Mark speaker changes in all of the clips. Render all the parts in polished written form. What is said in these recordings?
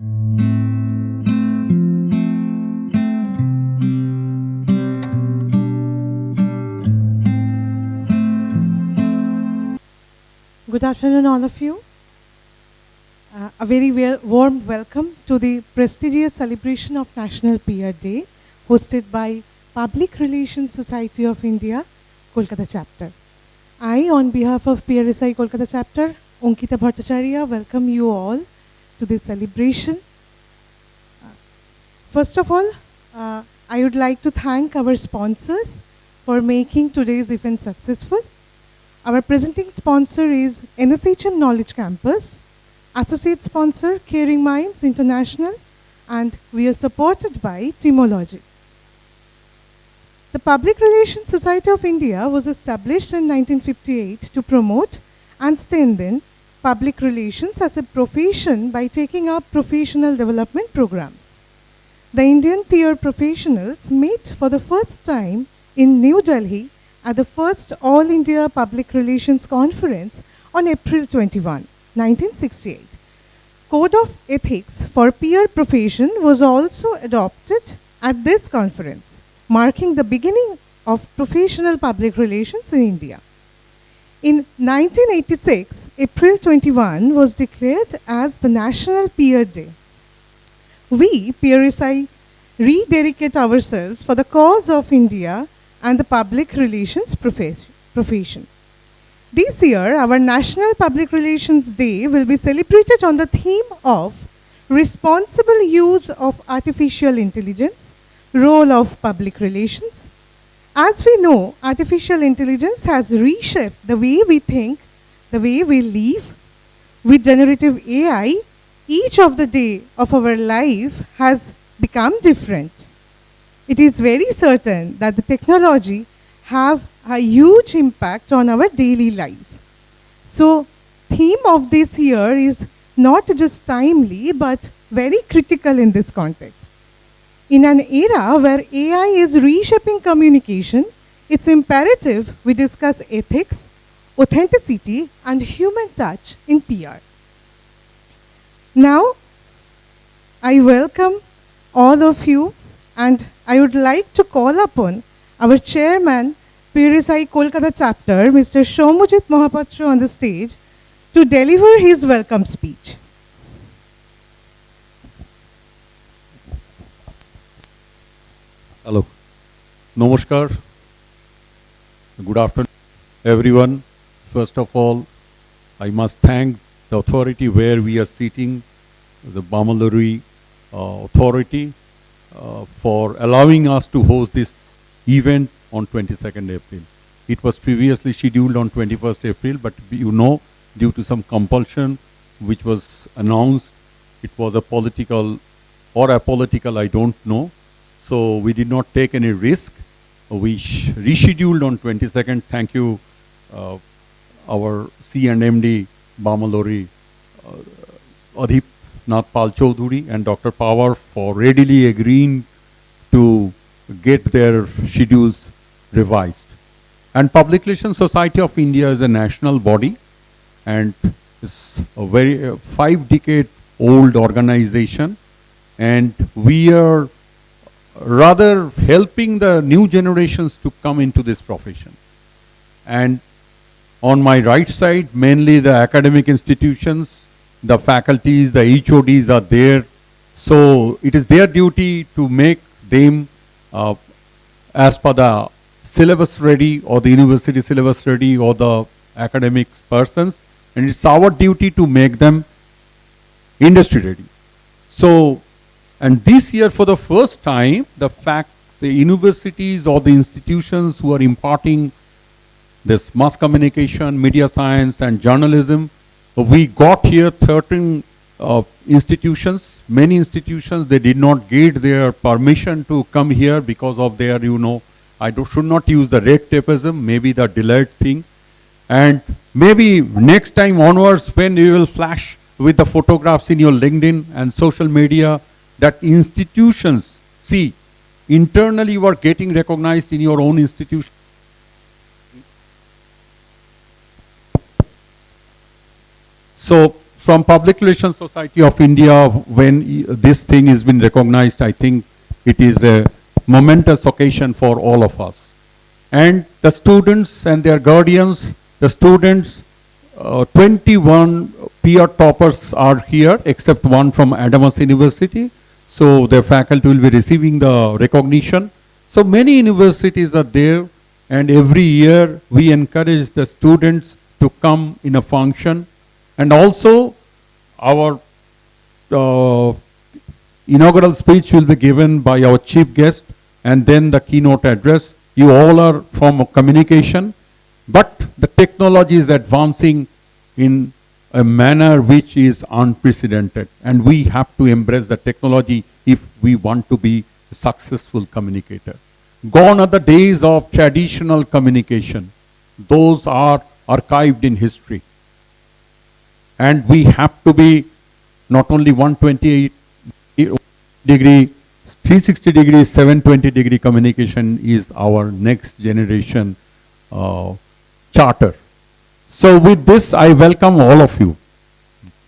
Speaker 1: Good afternoon, all of you. A very warm welcome to the prestigious celebration of National Peer Day, hosted by Public Relations Society of India, Kolkata Chapter. I, on behalf of PRSI Kolkata Chapter, Ankita Bhattacharya, welcome you all to this celebration. First of all, I would like to thank our sponsors for making today's event successful. Our presenting sponsor is NSHM Knowledge Campus, associate sponsor Caring Minds International, and we are supported by Timology. The Public Relations Society of India was established in 1958 to promote and strengthen public relations as a profession by taking up professional development programs. The Indian peer professionals met for the first time in New Delhi at the first All India Public Relations Conference on April 21, 1968. Code of Ethics for Peer Profession was also adopted at this conference, marking the beginning of professional public relations in India. In 1986, April 21 was declared as the National Peer Day. We, PRSI, rededicate ourselves for the cause of India and the public relations profession. This year, our National Public Relations Day will be celebrated on the theme of responsible use of artificial intelligence, role of public relations. As we know, artificial intelligence has reshaped the way we think, the way we live. With generative AI, each of the day of our life has become different. It is very certain that the technology have a huge impact on our daily lives. So, theme of this year is not just timely, but very critical in this context. In an era where AI is reshaping communication, it's imperative we discuss ethics, authenticity, and human touch in PR. Now, I welcome all of you, and I would like to call upon our chairman, PRSI Kolkata Chapter, Mr. Soumyajit Mohapatra, on the stage to deliver his welcome speech.
Speaker 2: Hello. Namaskar. Good afternoon, everyone. First of all, I must thank the authority where we are sitting, the Bamaluri authority, for allowing us to host this event on 22nd April. It was previously scheduled on 21st April, but you know, due to some compulsion which was announced, it was a political or apolitical, I don't know. So we did not take any risk. We rescheduled on 22nd. Thank you, our C and MD Bamalori, Adhip Nath Pal Chaudhuri and Dr. Pawar for readily agreeing to get their schedules revised. And Public Relations Society of India is a national body and it's a very 5-decade-old organization, and we are rather helping the new generations to come into this profession. And on my right side, mainly the academic institutions, the faculties, the HODs are there. So it is their duty to make them as per the syllabus ready, or the university syllabus ready, or the academic persons. And it's our duty to make them industry ready. So, and this year for the first time, the universities or the institutions who are imparting this mass communication, media science and journalism, we got here 13 institutions. Many institutions, they did not get their permission to come here because of their, you know, should not use the red tapeism, maybe the delayed thing. And maybe next time onwards, when you will flash with the photographs in your LinkedIn and social media, that institutions, see, internally you are getting recognized in your own institution. So from Public Relations Society of India, when this thing has been recognized, I think it is a momentous occasion for all of us. And the students and their guardians, the students, 21 peer toppers are here, except one from Adamas University. So their faculty will be receiving the recognition. So many universities are there, and every year we encourage the students to come in a function. And also our inaugural speech will be given by our chief guest, and then the keynote address. You all are from communication, but the technology is advancing in a manner which is unprecedented, and we have to embrace the technology if we want to be a successful communicator. Gone are the days of traditional communication. Those are archived in history. And we have to be not only 128 degree, 360 degree, 720 degree communication is our next generation charter. So with this, I welcome all of you.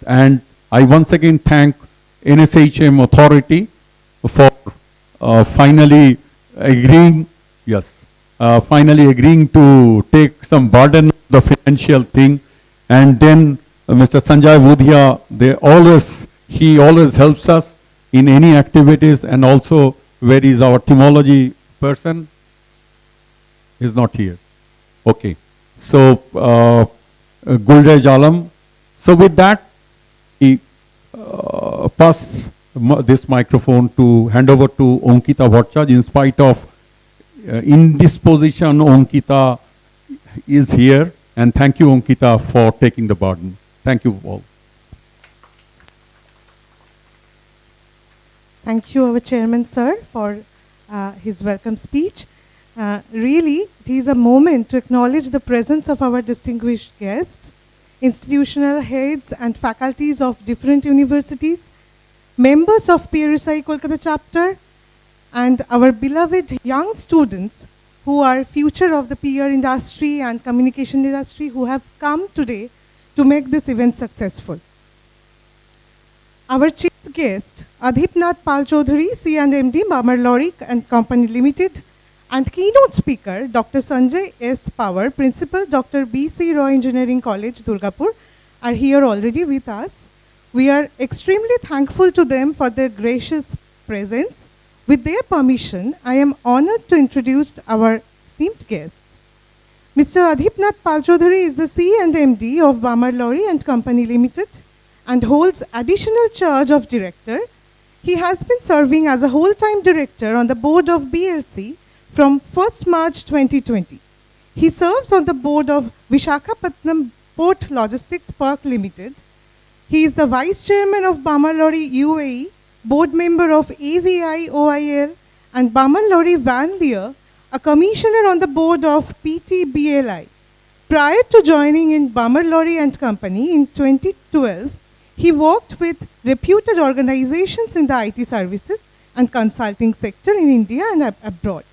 Speaker 2: And I once again thank NSHM authority for finally agreeing to take some burden of the financial thing. And then Mr. Sanjay Budhia, he always helps us in any activities. And also, where is our etymology person? He's not here. Okay. So, Gulrej Alam. So with that, he pass this microphone to hand over to Ankita Bhattacharya. In spite of indisposition, Ankita is here. And thank you, Ankita, for taking the burden. Thank you all.
Speaker 1: Thank you, our chairman, sir, for his welcome speech. Really, it is a moment to acknowledge the presence of our distinguished guests, institutional heads and faculties of different universities, members of PRSI Kolkata chapter, and our beloved young students who are future of the PR industry and communication industry, who have come today to make this event successful. Our chief guest, Adhipnath Pal Chaudhary, C&MD, Bamar Lorry and Company Limited, and keynote speaker, Dr. Sanjay S. Power, Principal, Dr. B.C. Roy Engineering College, Durgapur, are here already with us. We are extremely thankful to them for their gracious presence. With their permission, I am honored to introduce our esteemed guests. Mr. Adhipnath Pal Chaudhary is the C&MD of Bamar Lorry and Company Limited and holds additional charge of director. He has been serving as a whole-time director on the board of BLC from 1st March 2020. He serves on the board of Vishakhapatnam Port Logistics Park Limited. He is the vice chairman of Bamar Lorry UAE, board member of AVI OIL, and Bamar Lorry Van Leer, a commissioner on the board of PTBLI. Prior to joining in Bamar Lorry and Company in 2012, he worked with reputed organizations in the IT services and consulting sector in India and abroad.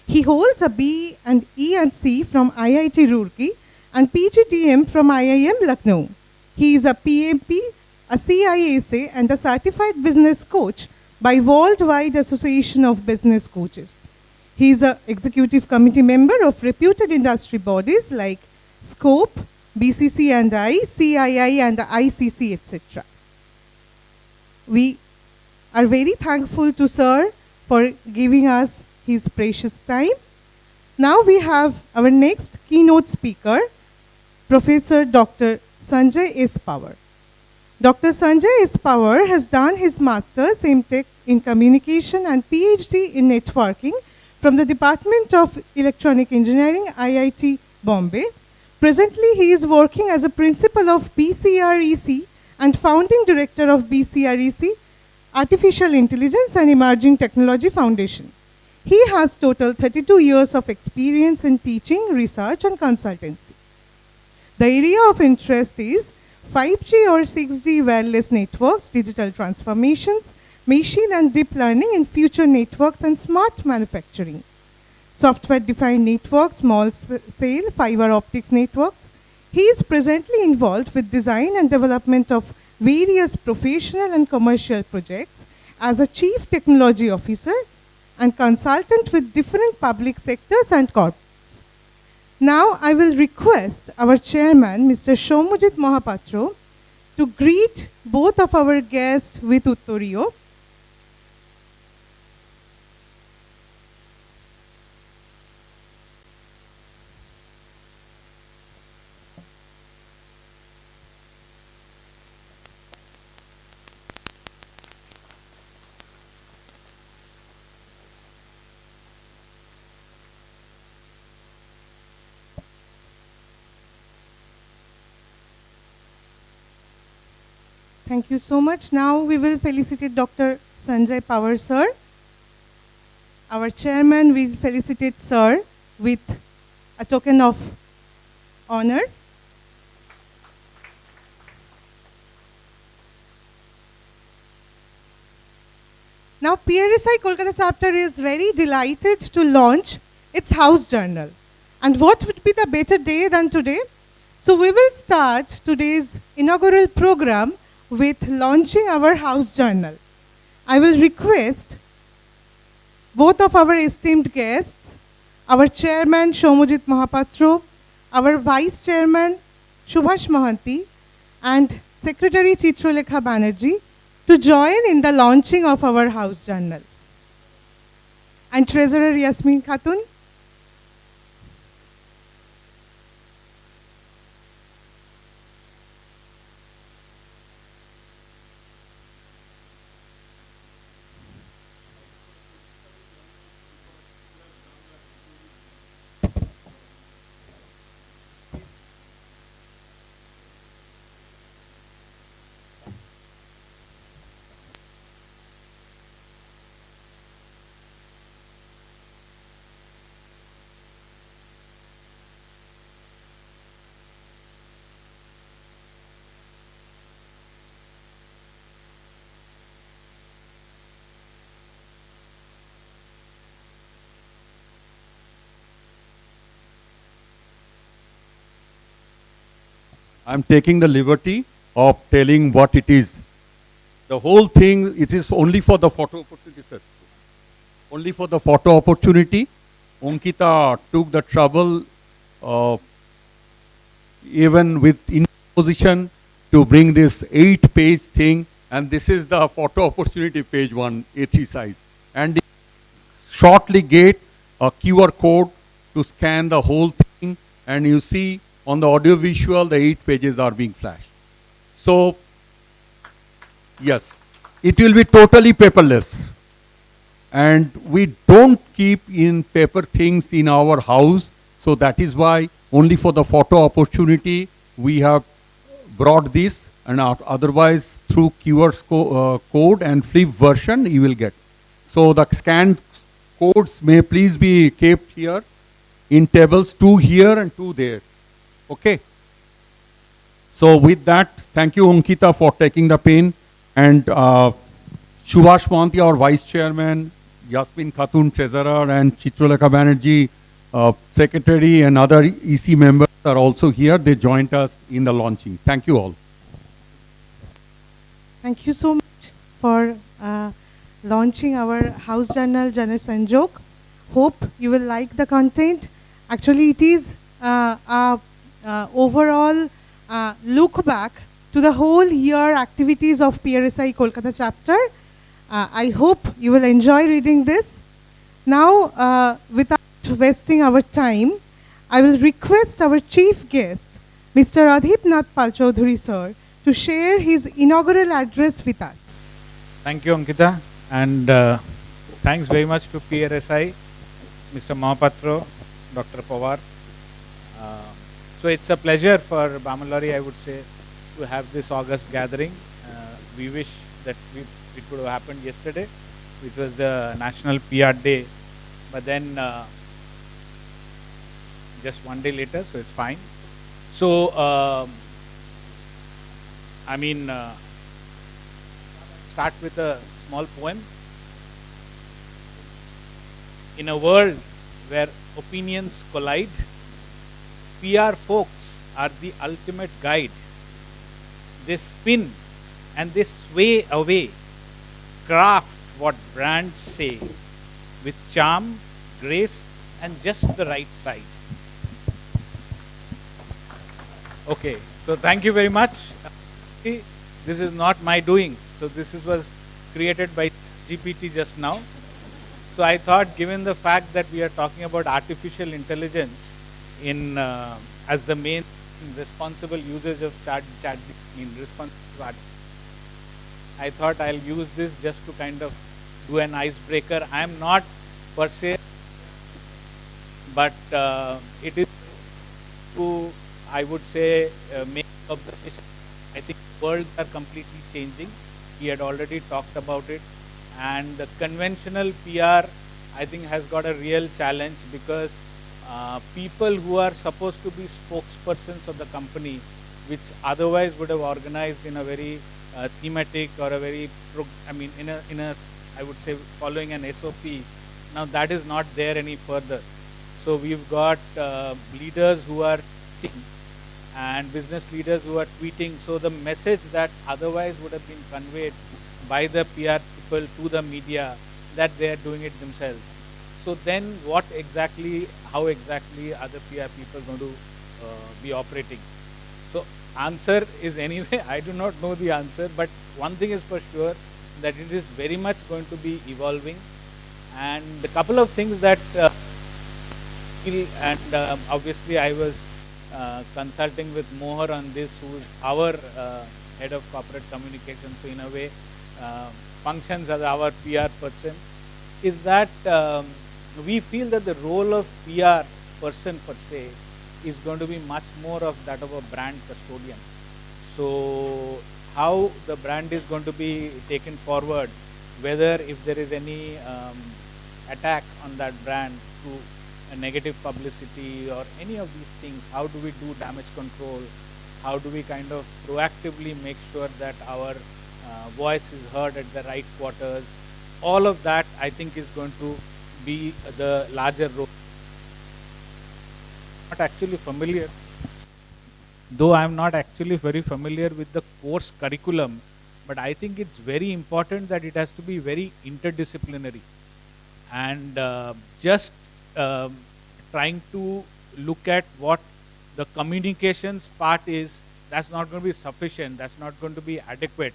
Speaker 1: He holds a B and E and C from IIT Roorkee and PGDM from IIM Lucknow. He is a PMP, a CISA, and a certified business coach by Worldwide Association of Business Coaches. He is an executive committee member of reputed industry bodies like SCOPE, BCC&I, CII, and ICC, etc. We are very thankful to Sir for giving us his precious time. Now we have our next keynote speaker, Professor Dr. Sanjay S. Power. Dr. Sanjay S. Power has done his Master's MTech in Communication and PhD in Networking from the Department of Electronic Engineering, IIT Bombay. Presently, he is working as a principal of BCREC and founding director of BCREC, Artificial Intelligence and Emerging Technology Foundation. He has total 32 years of experience in teaching, research, and consultancy. The area of interest is 5G or 6G wireless networks, digital transformations, machine and deep learning in future networks, and smart manufacturing. Software-defined networks, small-scale fiber optics networks. He is presently involved with design and development of various professional and commercial projects as a chief technology officer and consultant with different public sectors and corporates. Now I will request our chairman, Mr. Shomujit Mohapatro, to greet both of our guests with Uttoriyo. Thank you so much. Now we will felicitate Dr. Sanjay Pawar sir. Our chairman will felicitate sir with a token of honor. Now PRSI Kolkata chapter is very delighted to launch its house journal. And what would be the better day than today? So we will start today's inaugural program with launching our house journal. I will request both of our esteemed guests, our chairman Shomujit Mohapatro, our vice chairman Subhash Mohanty, and secretary Chitralekha Banerjee to join in the launching of our house journal. And treasurer Yasmin Khatun.
Speaker 2: I'm taking the liberty of telling what it is. The whole thing, it is only for the photo opportunity, sir. Only for the photo opportunity. Ankita took the trouble, even with position, to bring this 8-page thing, and this is the photo opportunity page 1, A3 size. And shortly get a QR code to scan the whole thing, and you see on the audio visual, the 8 pages are being flashed. So, yes, it will be totally paperless. And we don't keep in paper things in our house. So that is why only for the photo opportunity, we have brought this, and otherwise through QR code and flip version, you will get. So the scanned codes may please be kept here in tables, 2 here and 2 there. Okay. So with that, thank you, Ankita, for taking the pain. And Subhash Mohanty, our vice chairman, Yasmin Khatun, treasurer, and Chitralekha Banerjee, secretary, and other EC members are also here. They joined us in the launching. Thank you all.
Speaker 1: Thank you so much for launching our house journal, Jana Sanjog. Hope you will like the content. Actually, it is overall look back to the whole year activities of PRSI Kolkata chapter. I hope you will enjoy reading this. Now, without wasting our time, I will request our chief guest, Mr. Adhip Nath Palchaudhuri sir, to share his inaugural address with us.
Speaker 3: Thank you, Ankita, and thanks very much to PRSI, Mr. Mohapatro, Dr. Pawar. So it's a pleasure for Bamalori, I would say, to have this August gathering. We wish that it would have happened yesterday, which was the National PR Day, but then just 1 day later, so it's fine. So, I mean, start with a small poem. In a world where opinions collide, PR folks are the ultimate guide. They spin and they sway away, craft what brands say with charm, grace, and just the right side. Okay, so thank you very much. This is not my doing. So was created by GPT just now. So I thought, given the fact that we are talking about artificial intelligence in as the main responsible usage of chat in responsible art, I thought I'll use this just to kind of do an icebreaker. I am not per se, but it is to, I would say, make observation. I think worlds are completely changing. He had already talked about it. And the conventional PR, I think, has got a real challenge because people who are supposed to be spokespersons of the company, which otherwise would have organized in a very thematic or a very, in a, I would say, following an SOP. Now that is not there any further. So we've got leaders who are tweeting and business leaders who are tweeting. So the message that otherwise would have been conveyed by the PR people to the media, that they are doing it themselves. So then how exactly are the PR people going to be operating? So answer is anyway, I do not know the answer, but one thing is for sure, that it is very much going to be evolving. And a couple of things that obviously I was consulting with Mohar on this, who is our head of corporate communications, so in a way functions as our PR person, is that we feel that the role of PR person per se is going to be much more of that of a brand custodian. So how the brand is going to be taken forward, whether if there is any attack on that brand through a negative publicity or any of these things, how do we do damage control? How do we kind of proactively make sure that our voice is heard at the right quarters? All of that, I think, is going to be the larger role. Not actually familiar, though I'm not actually very familiar with the course curriculum, but I think it's very important that it has to be very interdisciplinary. And just trying to look at what the communications part is, that's not going to be sufficient, that's not going to be adequate,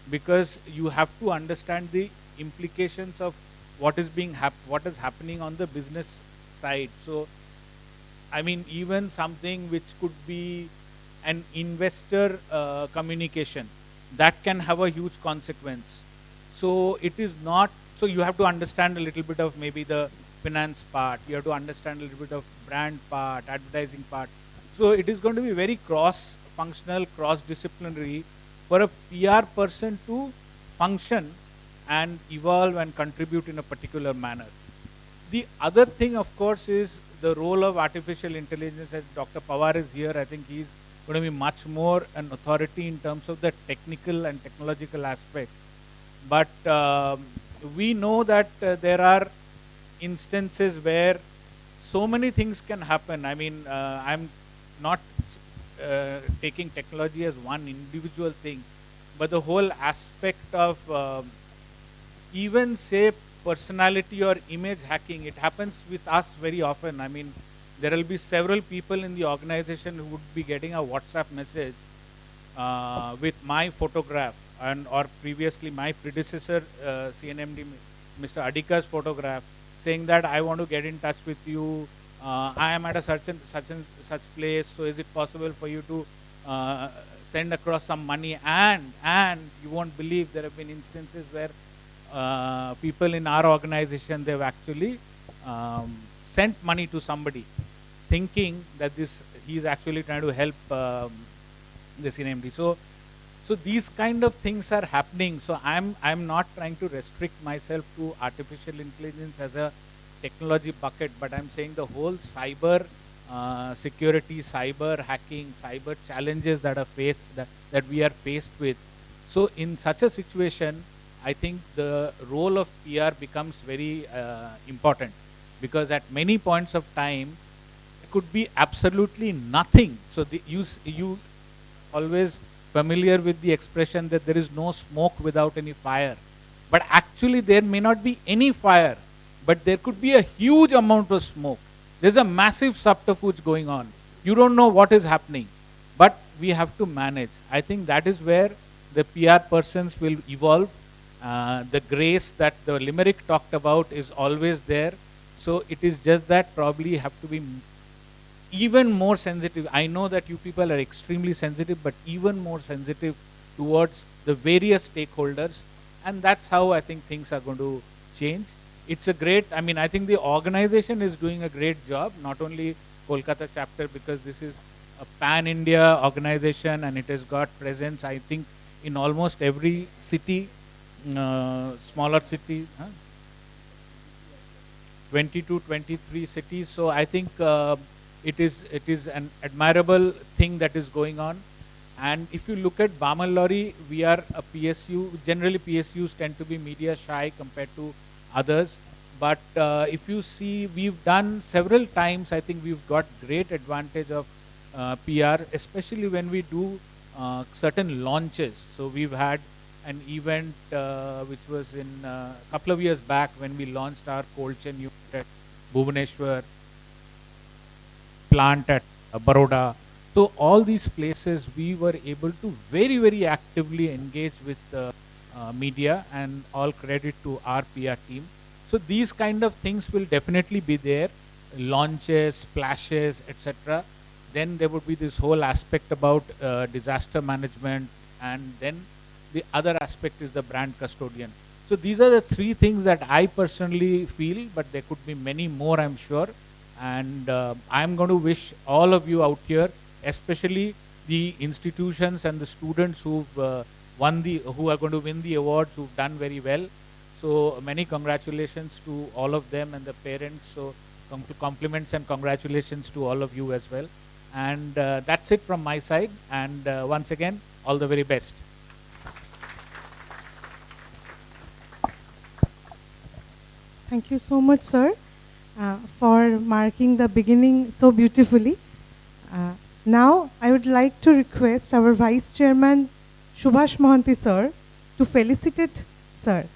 Speaker 3: because you have to understand the implications of what is happening on the business side. So I mean, even something which could be an investor communication, that can have a huge consequence. So it is not, so you have to understand a little bit of maybe the finance part, you have to understand a little bit of brand part, advertising part. So it is going to be very cross-functional, cross-disciplinary for a PR person to function and evolve and contribute in a particular manner. The other thing, of course, is the role of artificial intelligence. As Dr. Pawar is here, I think he's going to be much more an authority in terms of the technical and technological aspect. But we know that there are instances where so many things can happen. I mean, I'm not taking technology as one individual thing, but the whole aspect of even say personality or image hacking. It happens with us very often. I mean, there will be several people in the organization who would be getting a WhatsApp message with my photograph, and or previously my predecessor CNMD Mr. Adika's photograph, saying that I want to get in touch with you. I am at a such and such place. So is it possible for you to send across some money? And you won't believe, there have been instances where people in our organization, they've actually sent money to somebody, thinking that he's actually trying to help the CNMD. So these kind of things are happening. So I'm not trying to restrict myself to artificial intelligence as a technology bucket, but I'm saying the whole cyber security, cyber hacking, cyber challenges that that we are faced with. So in such a situation, I think the role of PR becomes very important, because at many points of time, could be absolutely nothing. So you always familiar with the expression that there is no smoke without any fire. But actually there may not be any fire, but there could be a huge amount of smoke. There's a massive subterfuge going on. You don't know what is happening, but we have to manage. I think that is where the PR persons will evolve. The grace that the limerick talked about is always there. So it is just that probably have to be even more sensitive. I know that you people are extremely sensitive, but even more sensitive towards the various stakeholders. And that's how I think things are going to change. It's a great, I mean, I think the organization is doing a great job, not only Kolkata chapter, because this is a pan-India organization and it has got presence, I think, in almost every city, smaller city, 22, 23 cities. So I think it is an admirable thing that is going on. And if you look at Bamalori, we are a PSU. Generally, PSUs tend to be media shy compared to others. But if you see, we've done several times, I think we've got great advantage of PR, especially when we do certain launches. So we've had an event which was in a couple of years back when we launched our cold chain unit at Bhubaneswar, plant at Baroda. So all these places we were able to very, very actively engage with media, and all credit to our PR team. So these kind of things will definitely be there, launches, splashes, etc. Then there would be this whole aspect about disaster management, and then the other aspect is the brand custodian. So these are the three things that I personally feel, but there could be many more, I'm sure. And I'm going to wish all of you out here, especially the institutions and the students who've who are going to win the awards, who've done very well. So many congratulations to all of them and the parents. So compliments and congratulations to all of you as well. And that's it from my side. And once again, all the very best.
Speaker 1: Thank you so much, sir, for marking the beginning so beautifully. Now, I would like to request our Vice Chairman, Subhash Mohanty, sir, to felicitate sir.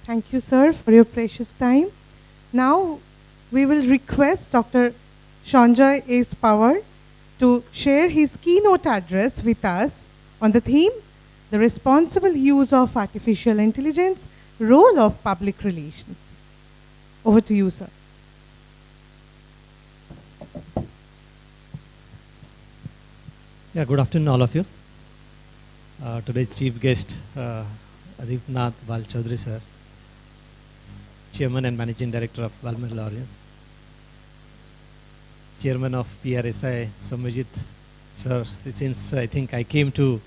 Speaker 1: Thank you, sir, for your precious time. Now, we will request Dr. Sanjay S. Pawar to share his keynote address with us on the theme, the responsible use of artificial intelligence, role of public relations. Over to you, sir.
Speaker 4: Yeah, good afternoon, all of you. Today's chief guest, Adipnath Bal Chaudhary, sir, Chairman and Managing Director of Balmer Lawrence, Chairman of PRSI, Somajit, sir. Since I think I came to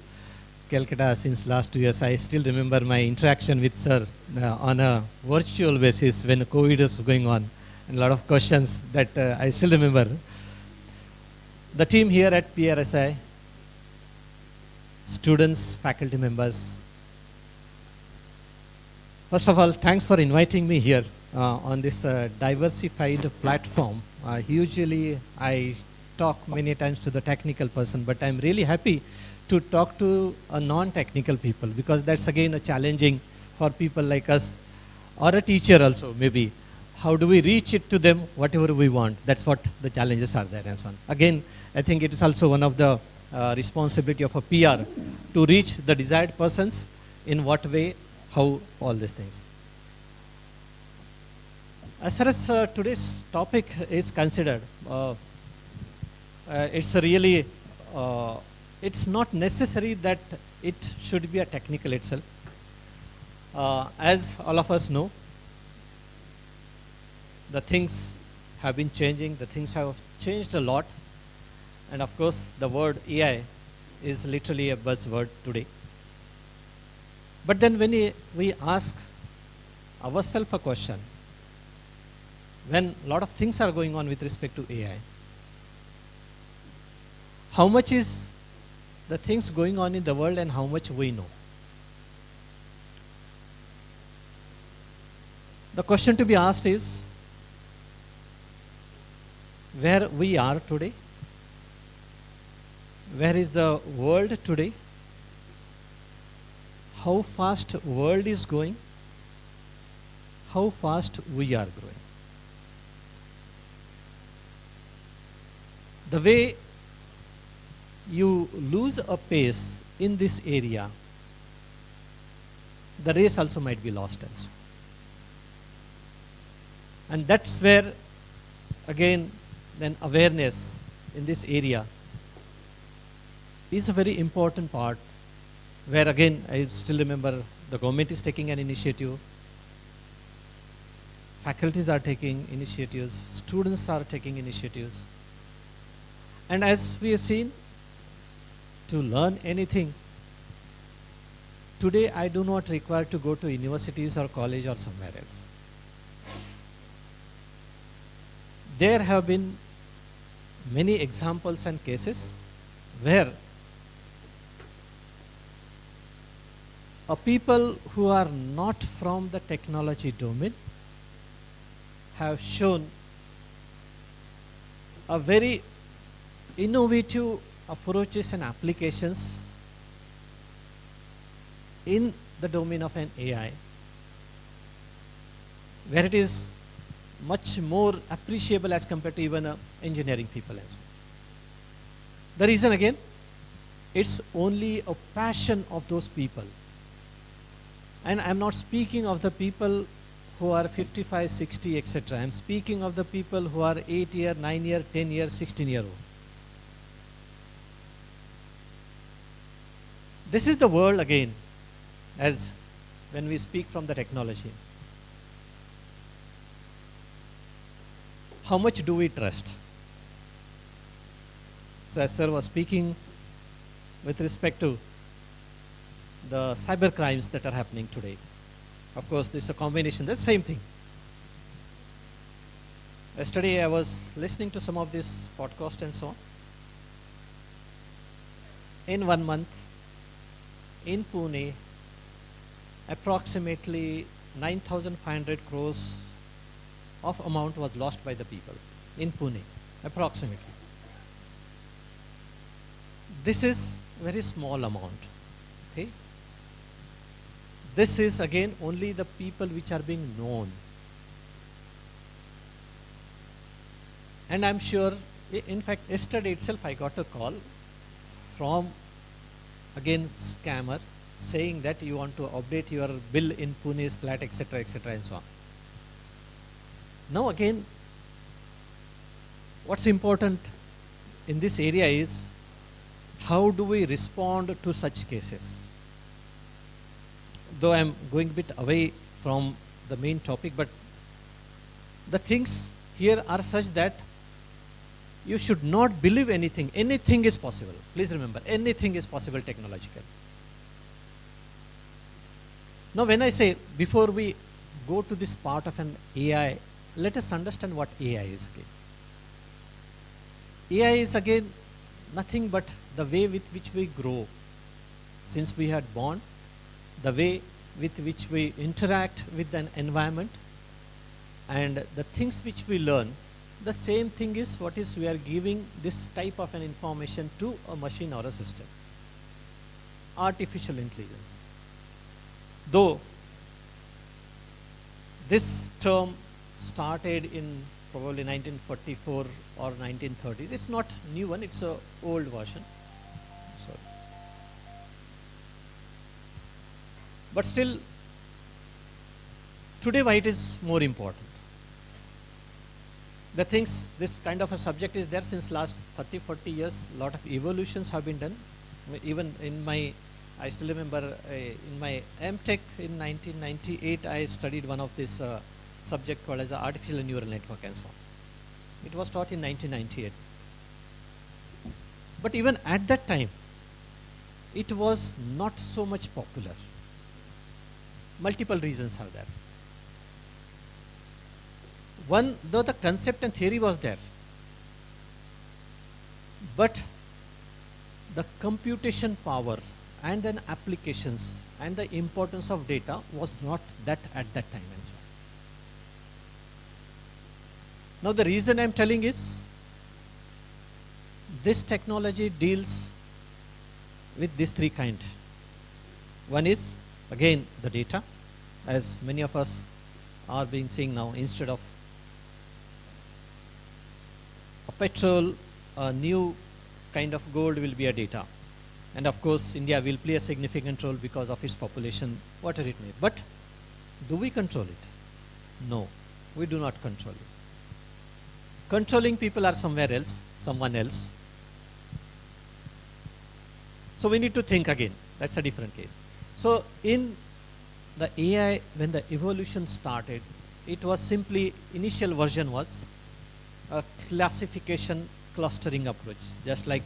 Speaker 4: Calcutta since last 2 years, I still remember my interaction with sir on a virtual basis when COVID was going on, and a lot of questions that I still remember. The team here at PRSI, students, faculty members, first of all, thanks for inviting me here on this diversified platform. Usually I talk many times to the technical person, but I'm really happy to talk to non-technical people, because that's again a challenging for people like us or a teacher also maybe. How do we reach it to them, whatever we want? That's what the challenges are there and so on. Again, I think it is also one of the responsibility of a PR to reach the desired persons in what way, how, all these things. As far as today's topic is considered, it's really, it's not necessary that it should be a technical itself. As all of us know, the things have been changing, the things have changed a lot, and of course the word AI is literally a buzzword today. But then when we ask ourselves a question, when a lot of things are going on with respect to AI, how much is the things going on in the world and how much we know? The question to be asked is, where we are today, where is the world today, how fast world is going, how fast we are growing. The way you lose a pace in this area, the race also might be lost also. And that's where, again, then awareness in this area is a very important part, where again, I still remember the government is taking an initiative, faculties are taking initiatives, students are taking initiatives. And as we have seen, to learn anything, today I do not require to go to universities or college or somewhere else. There have been many examples and cases where a people who are not from the technology domain have shown a very innovative approaches and applications in the domain of an AI, where it is much more appreciable as compared to even engineering people as well. The reason again, it's only a passion of those people. And I'm not speaking of the people who are 55, 60, etc. I'm speaking of the people who are 8 year, 9 year, 10 year, 16 year old. This is the world again, as when we speak from the technology. How much do we trust? So as sir was speaking with respect to the cyber crimes that are happening today, of course this is a combination, that's the same thing. Yesterday I was listening to some of this podcast and so on. In 1 month, in Pune, approximately 9,500 crores of amount was lost by the people in Pune, approximately. This is very small amount, okay? This is again only the people which are being known. And I'm sure, in fact, yesterday itself I got a call from, again, scammer, saying that you want to update your bill in Pune's flat, etc., etc., and so on. Now again, what's important in this area is, how do we respond to such cases? Though I'm going a bit away from the main topic, but the things here are such that you should not believe anything. Anything is possible. Please remember, anything is possible technologically. Now when I say, before we go to this part of an AI, let us understand what AI is again. AI is again nothing but the way with which we grow since we had born, the way with which we interact with an environment, and the things which we learn. The same thing is what is we are giving this type of an information to a machine or a system. Artificial intelligence. Though this term started in probably 1944 or 1930s. It's not new one, it's a old version. Sorry. But still, today why it is more important? The things, this kind of a subject is there since last 30, 40 years. Lot of evolutions have been done. Even in my, I still remember in my M.Tech in 1998, I studied one of this subject called as the artificial neural network and so on. It was taught in 1998. But even at that time, it was not so much popular. Multiple reasons are there. One, though the concept and theory was there, but the computation power and then applications and the importance of data was not that at that time. And so now the reason I'm telling is, this technology deals with these three kind. One is, again, the data, as many of us are being seeing now. Instead of a petrol, a new kind of gold will be a data. And of course, India will play a significant role because of its population, whatever it may. But do we control it? No, we do not control it. Controlling people are somewhere else, someone else. So we need to think again. That's a different case. So in the AI, when the evolution started, it was simply, initial version was a classification clustering approach. Just like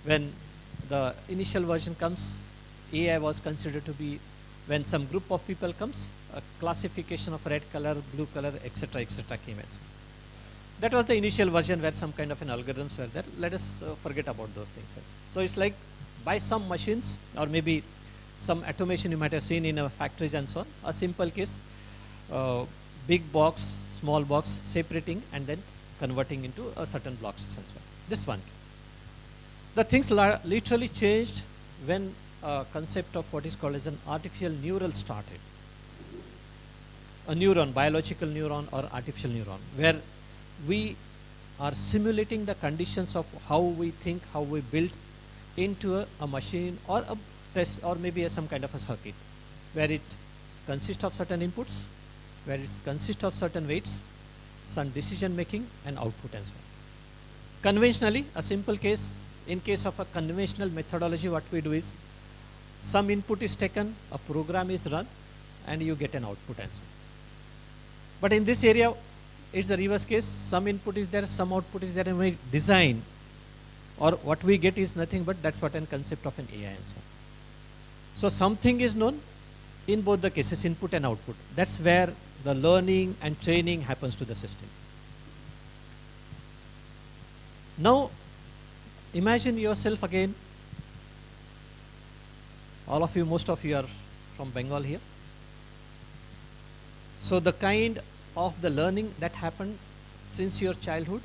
Speaker 4: when the initial version comes, AI was considered to be, when some group of people comes, a classification of red color, blue color, etc., came in. That was the initial version where some kind of an algorithms were there. Let us forget about those things. So it's like by some machines, or maybe some automation you might have seen in factories and so on, a simple case, big box, small box, separating and then converting into a certain blocks and so on. This one. The things literally changed when concept of what is called as an artificial neural started. A neuron, biological neuron or artificial neuron, where we are simulating the conditions of how we think, how we build into a machine or a test, or maybe some kind of a circuit, where it consists of certain inputs, where it consists of certain weights, some decision making and output and so on. Conventionally, a simple case, in case of a conventional methodology, what we do is, some input is taken, a program is run, and you get an output and so on. But in this area, it's the reverse case. Some input is there, some output is there, and we design, or what we get is nothing but that's what an concept of an AI and so on. So something is known in both the cases, input and output. That's where the learning and training happens to the system. Now, imagine yourself again, all of you, most of you are from Bengal here. So the kind of the learning that happened since your childhood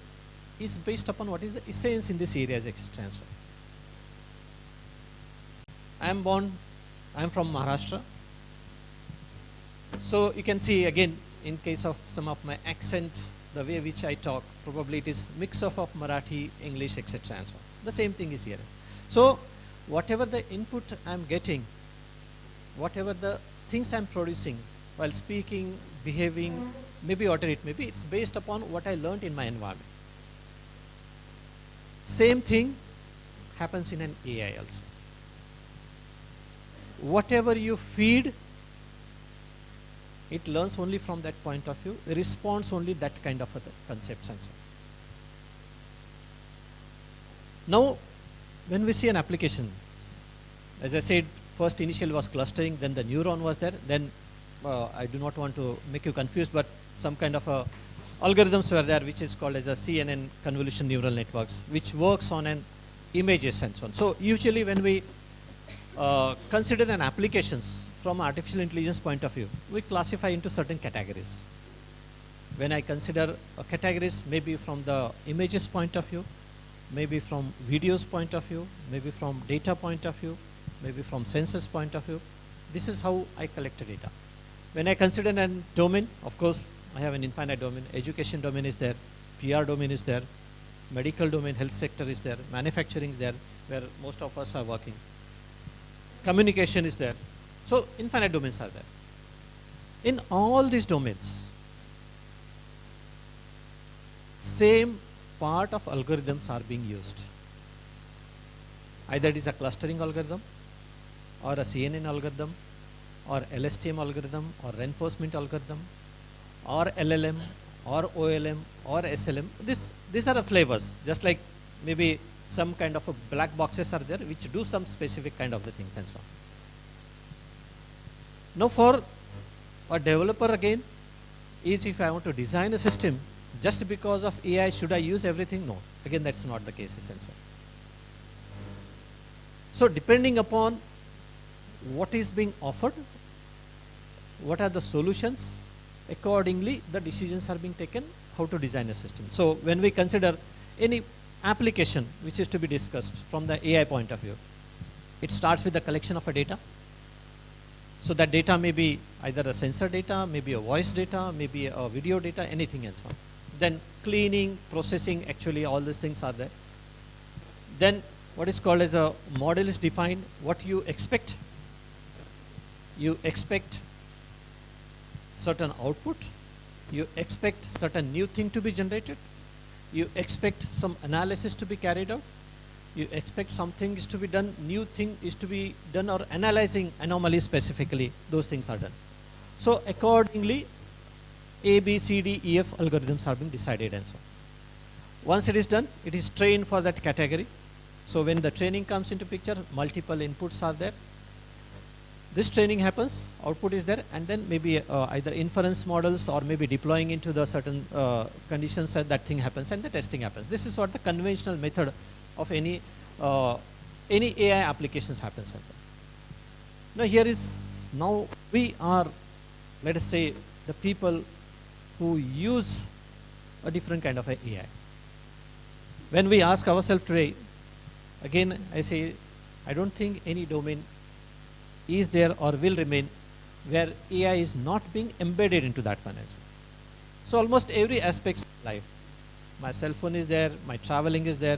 Speaker 4: is based upon what is the essence in this area as transfer. I am from Maharashtra. So you can see again, in case of some of my accent, the way which I talk, probably it is mix of Marathi, English, etc. and so on. The same thing is here. So whatever the input I am getting, whatever the things I am producing while speaking, behaving, maybe whatever it may be, it's based upon what I learned in my environment. Same thing happens in an AI also. Whatever you feed, it learns only from that point of view, responds only that kind of a concepts and so on. Now, when we see an application, as I said, first initial was clustering, then the neuron was there, then I do not want to make you confused, but some kind of a algorithms were there, which is called as a CNN, convolution neural networks, which works on an images and so on. So usually when we consider an applications from artificial intelligence point of view, we classify into certain categories. When I consider categories, maybe from the images point of view, maybe from videos point of view, maybe from data point of view, maybe from sensors point of view. This is how I collect data. When I consider a domain, of course, I have an infinite domain. Education domain is there, PR domain is there, medical domain, health sector is there, manufacturing is there, where most of us are working. Communication is there. So infinite domains are there. In all these domains, same part of algorithms are being used. Either it is a clustering algorithm, or a CNN algorithm, or LSTM algorithm, or reinforcement algorithm, or LLM, or OLM, or SLM. These are the flavors, just like maybe some kind of a black boxes are there which do some specific kind of the things and so on. Now for a developer again, is if I want to design a system, just because of AI, should I use everything? No. Again, that's not the case essentially. So depending upon what is being offered, what are the solutions, accordingly the decisions are being taken how to design a system. So when we consider any application which is to be discussed from the AI point of view, it starts with the collection of a data. So that data may be either a sensor data, maybe a voice data, maybe a video data, anything and so on. Then cleaning, processing, actually all these things are there. Then what is called as a model is defined, what you expect. You expect certain output, you expect certain new thing to be generated, you expect some analysis to be carried out, you expect something is to be done, new thing is to be done, or analyzing anomalies specifically, those things are done. So accordingly, A, B, C, D, E, F algorithms are being decided and so on. Once it is done, it is trained for that category. So when the training comes into picture, multiple inputs are there. This training happens, output is there, and then maybe either inference models or maybe deploying into the certain conditions that thing happens and the testing happens. This is what the conventional method of any AI applications happens. Now here is, now we are, let us say, the people who use a different kind of a AI. When we ask ourselves today, again I say, I don't think any domain is there or will remain where AI is not being embedded into that financial. So almost every aspect of life, my cell phone is there, my traveling is there,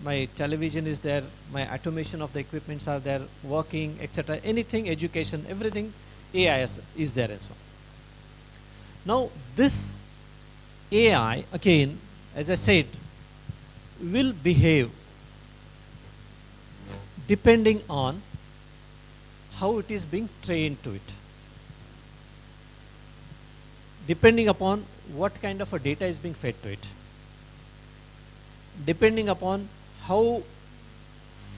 Speaker 4: my television is there, my automation of the equipments are there, working, etc. Anything, education, everything, AI is there and so on. Now this AI, again, as I said, will behave depending on how it is being trained to it. Depending upon what kind of a data is being fed to it. Depending upon how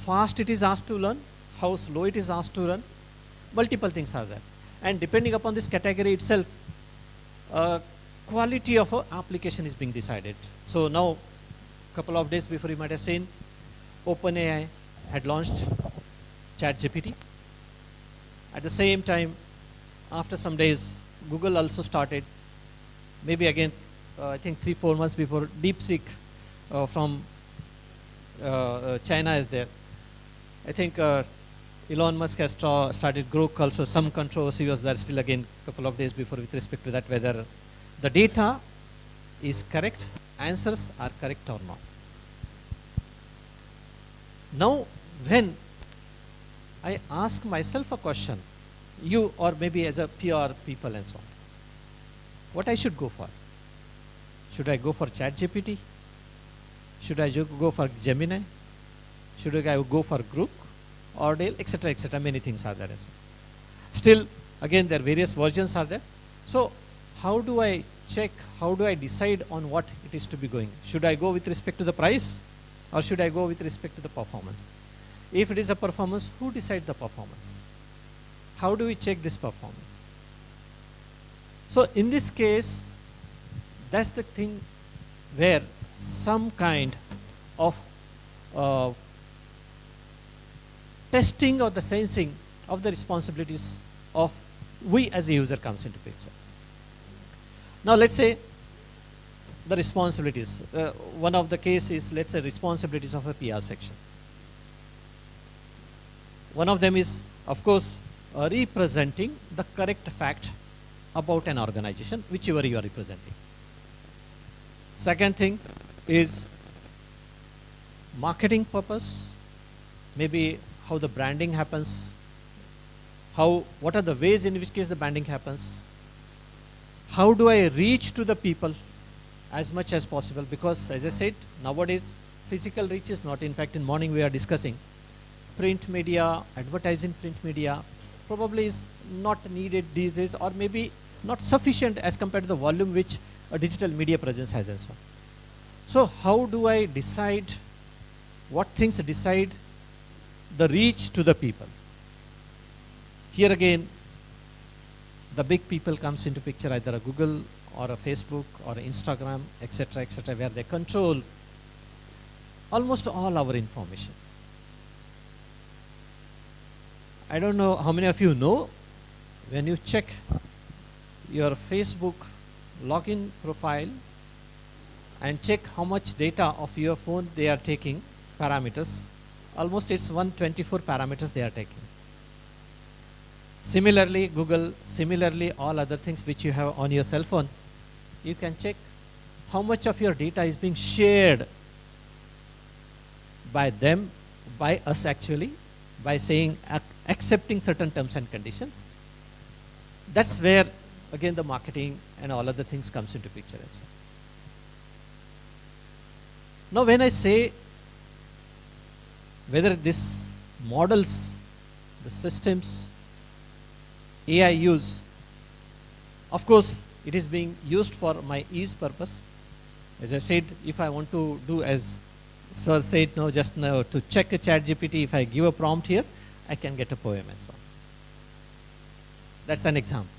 Speaker 4: fast it is asked to learn, how slow it is asked to run, multiple things are there. And depending upon this category itself, quality of a application is being decided. So now, couple of days before, you might have seen, OpenAI had launched ChatGPT. At the same time, after some days, Google also started, maybe again, I think 3-4 months before, DeepSeek from China is there. I think Elon Musk has started Grok also. Some controversy was there still again a couple of days before with respect to that, whether the data is correct, answers are correct or not. Now, when I ask myself a question, you or maybe as a PR people and so on, what I should go for? Should I go for ChatGPT? Should I go for Gemini? Should I go for Grok, Ordale, etc., etc.? Many things are there as well. Still, again, there are various versions are there. So, how do I check? How do I decide on what it is to be going? Should I go with respect to the price, or should I go with respect to the performance? If it is a performance, who decides the performance? How do we check this performance? So in this case, that's the thing where some kind of testing or the sensing of the responsibilities of we as a user comes into picture. Now let's say the responsibilities. One of the cases, let's say, responsibilities of a PR section. One of them is, of course, representing the correct fact about an organization, whichever you are representing. Second thing is marketing purpose, maybe how the branding happens, what are the ways in which case the branding happens, how do I reach to the people as much as possible, because as I said, nowadays physical reach is not, in fact in morning we are discussing print media, advertising print media probably is not needed these days, or maybe not sufficient as compared to the volume which a digital media presence has and so on. So how do I decide, what things decide the reach to the people? Here again, the big people comes into picture, either a Google or a Facebook or Instagram, etc., where they control almost all our information. I don't know how many of you know, when you check your Facebook login profile and check how much data of your phone they are taking, parameters, almost it's 124 parameters they are taking. Similarly, Google, similarly all other things which you have on your cell phone, you can check how much of your data is being shared by them, by us actually, by saying accepting certain terms and conditions. That's where again the marketing and all other things comes into picture. Now when I say whether this models, the systems, AI use, of course it is being used for my ease purpose. As I said, if I want to do as Sir said now just now, to check a ChatGPT, if I give a prompt here, I can get a poem and so on. That's an example.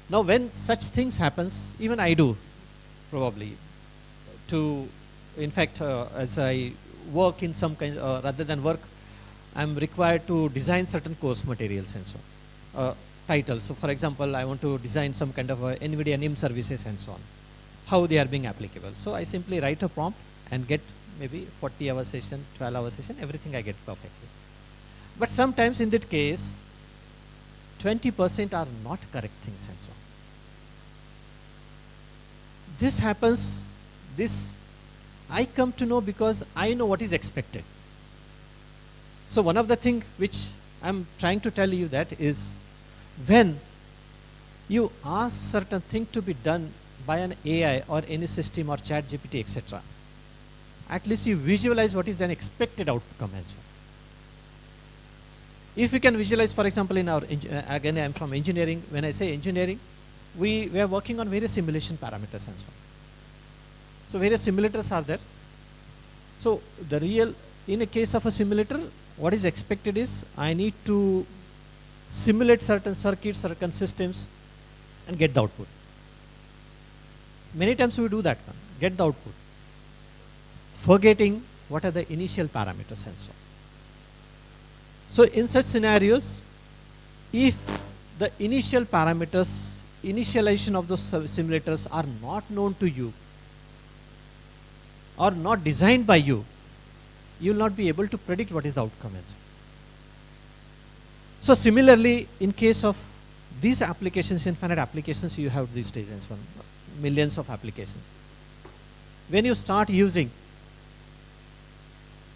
Speaker 4: Now when such things happens, even I do probably to, in fact as I work in some kind, rather than work, I'm required to design certain course materials and so on. Titles. So for example, I want to design some kind of NVIDIA NIM services and so on, how they are being applicable. So I simply write a prompt and get maybe 40-hour session, 12-hour session, everything I get perfectly. But sometimes in that case, 20% are not correct things and so on. This happens, I come to know because I know what is expected. So one of the things which I'm trying to tell you that is, when you ask certain thing to be done by an AI or any system or ChatGPT, etc., at least you visualize what is an expected outcome and so on. If we can visualize, for example, in our, again I am from engineering, when I say engineering, we are working on various simulation parameters and so on. So various simulators are there. So the real, in a case of a simulator, what is expected is I need to simulate certain circuits, certain systems and get the output. Many times we do that one, get the output, forgetting what are the initial parameters and so on. So in such scenarios, if the initial parameters, initialization of those simulators are not known to you or not designed by you, you will not be able to predict what is the outcome and so on. So similarly, in case of these applications, infinite applications you have these days and so on, millions of applications. When you start using,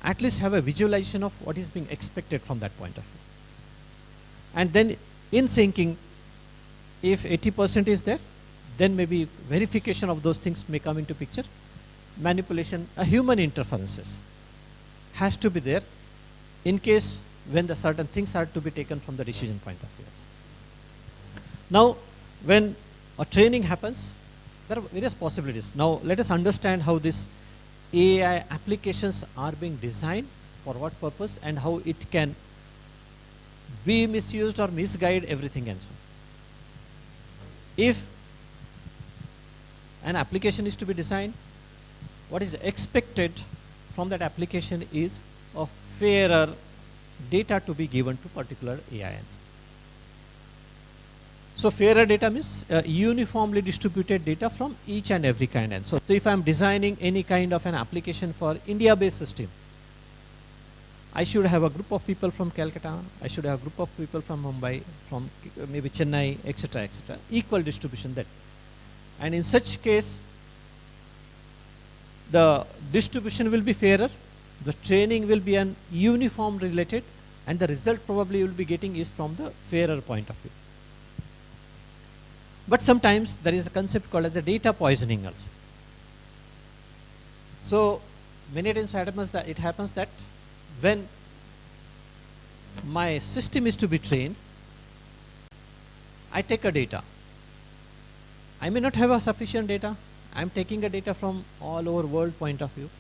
Speaker 4: at least have a visualization of what is being expected from that point of view. And then in syncing, if 80% is there, then maybe verification of those things may come into picture. Manipulation, human interferences has to be there in case when the certain things are to be taken from the decision point of view. Now, when a training happens, there are various possibilities. Now, let us understand how this AI applications are being designed, for what purpose, and how it can be misused or misguide everything and so on. If an application is to be designed, what is expected from that application is a fairer data to be given to particular AI. So fairer data means uniformly distributed data from each and every kind. And so if I'm designing any kind of an application for India-based system, I should have a group of people from Calcutta, I should have a group of people from Mumbai, from maybe Chennai, etc., etc. Equal distribution that. And in such case, the distribution will be fairer, the training will be an uniform related, and the result probably you will be getting is from the fairer point of view. But sometimes there is a concept called as the data poisoning also. So many times it happens that when my system is to be trained, I take a data. I may not have a sufficient data. I am taking a data from all over world point of view.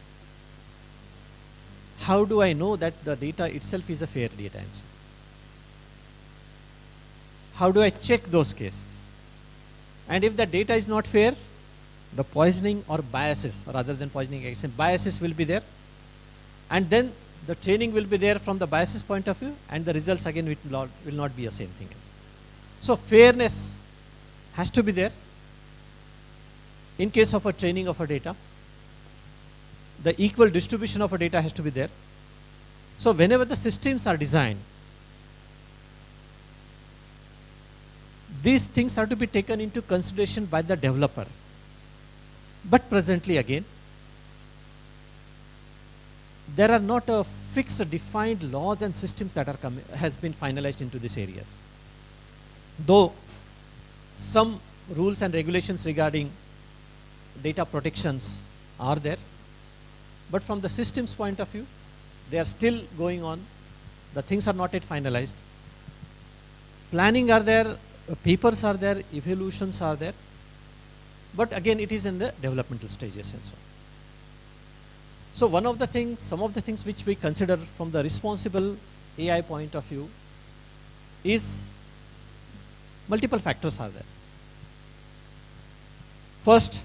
Speaker 4: How do I know that the data itself is a fair data? How do I check those cases? And if the data is not fair, the poisoning or biases, rather than poisoning, biases will be there. And then the training will be there from the biases point of view, and the results again will not be the same thing. So fairness has to be there. In case of a training of a data, the equal distribution of a data has to be there. So whenever the systems are designed, these things are to be taken into consideration by the developer. But presently again, there are not a fixed defined laws and systems that are has been finalized into these areas. Though some rules and regulations regarding data protections are there, but from the systems point of view, they are still going on. The things are not yet finalized. Planning are there, papers are there, evolutions are there, but again it is in the developmental stages and so on. So some of the things which we consider from the responsible AI point of view is multiple factors are there. First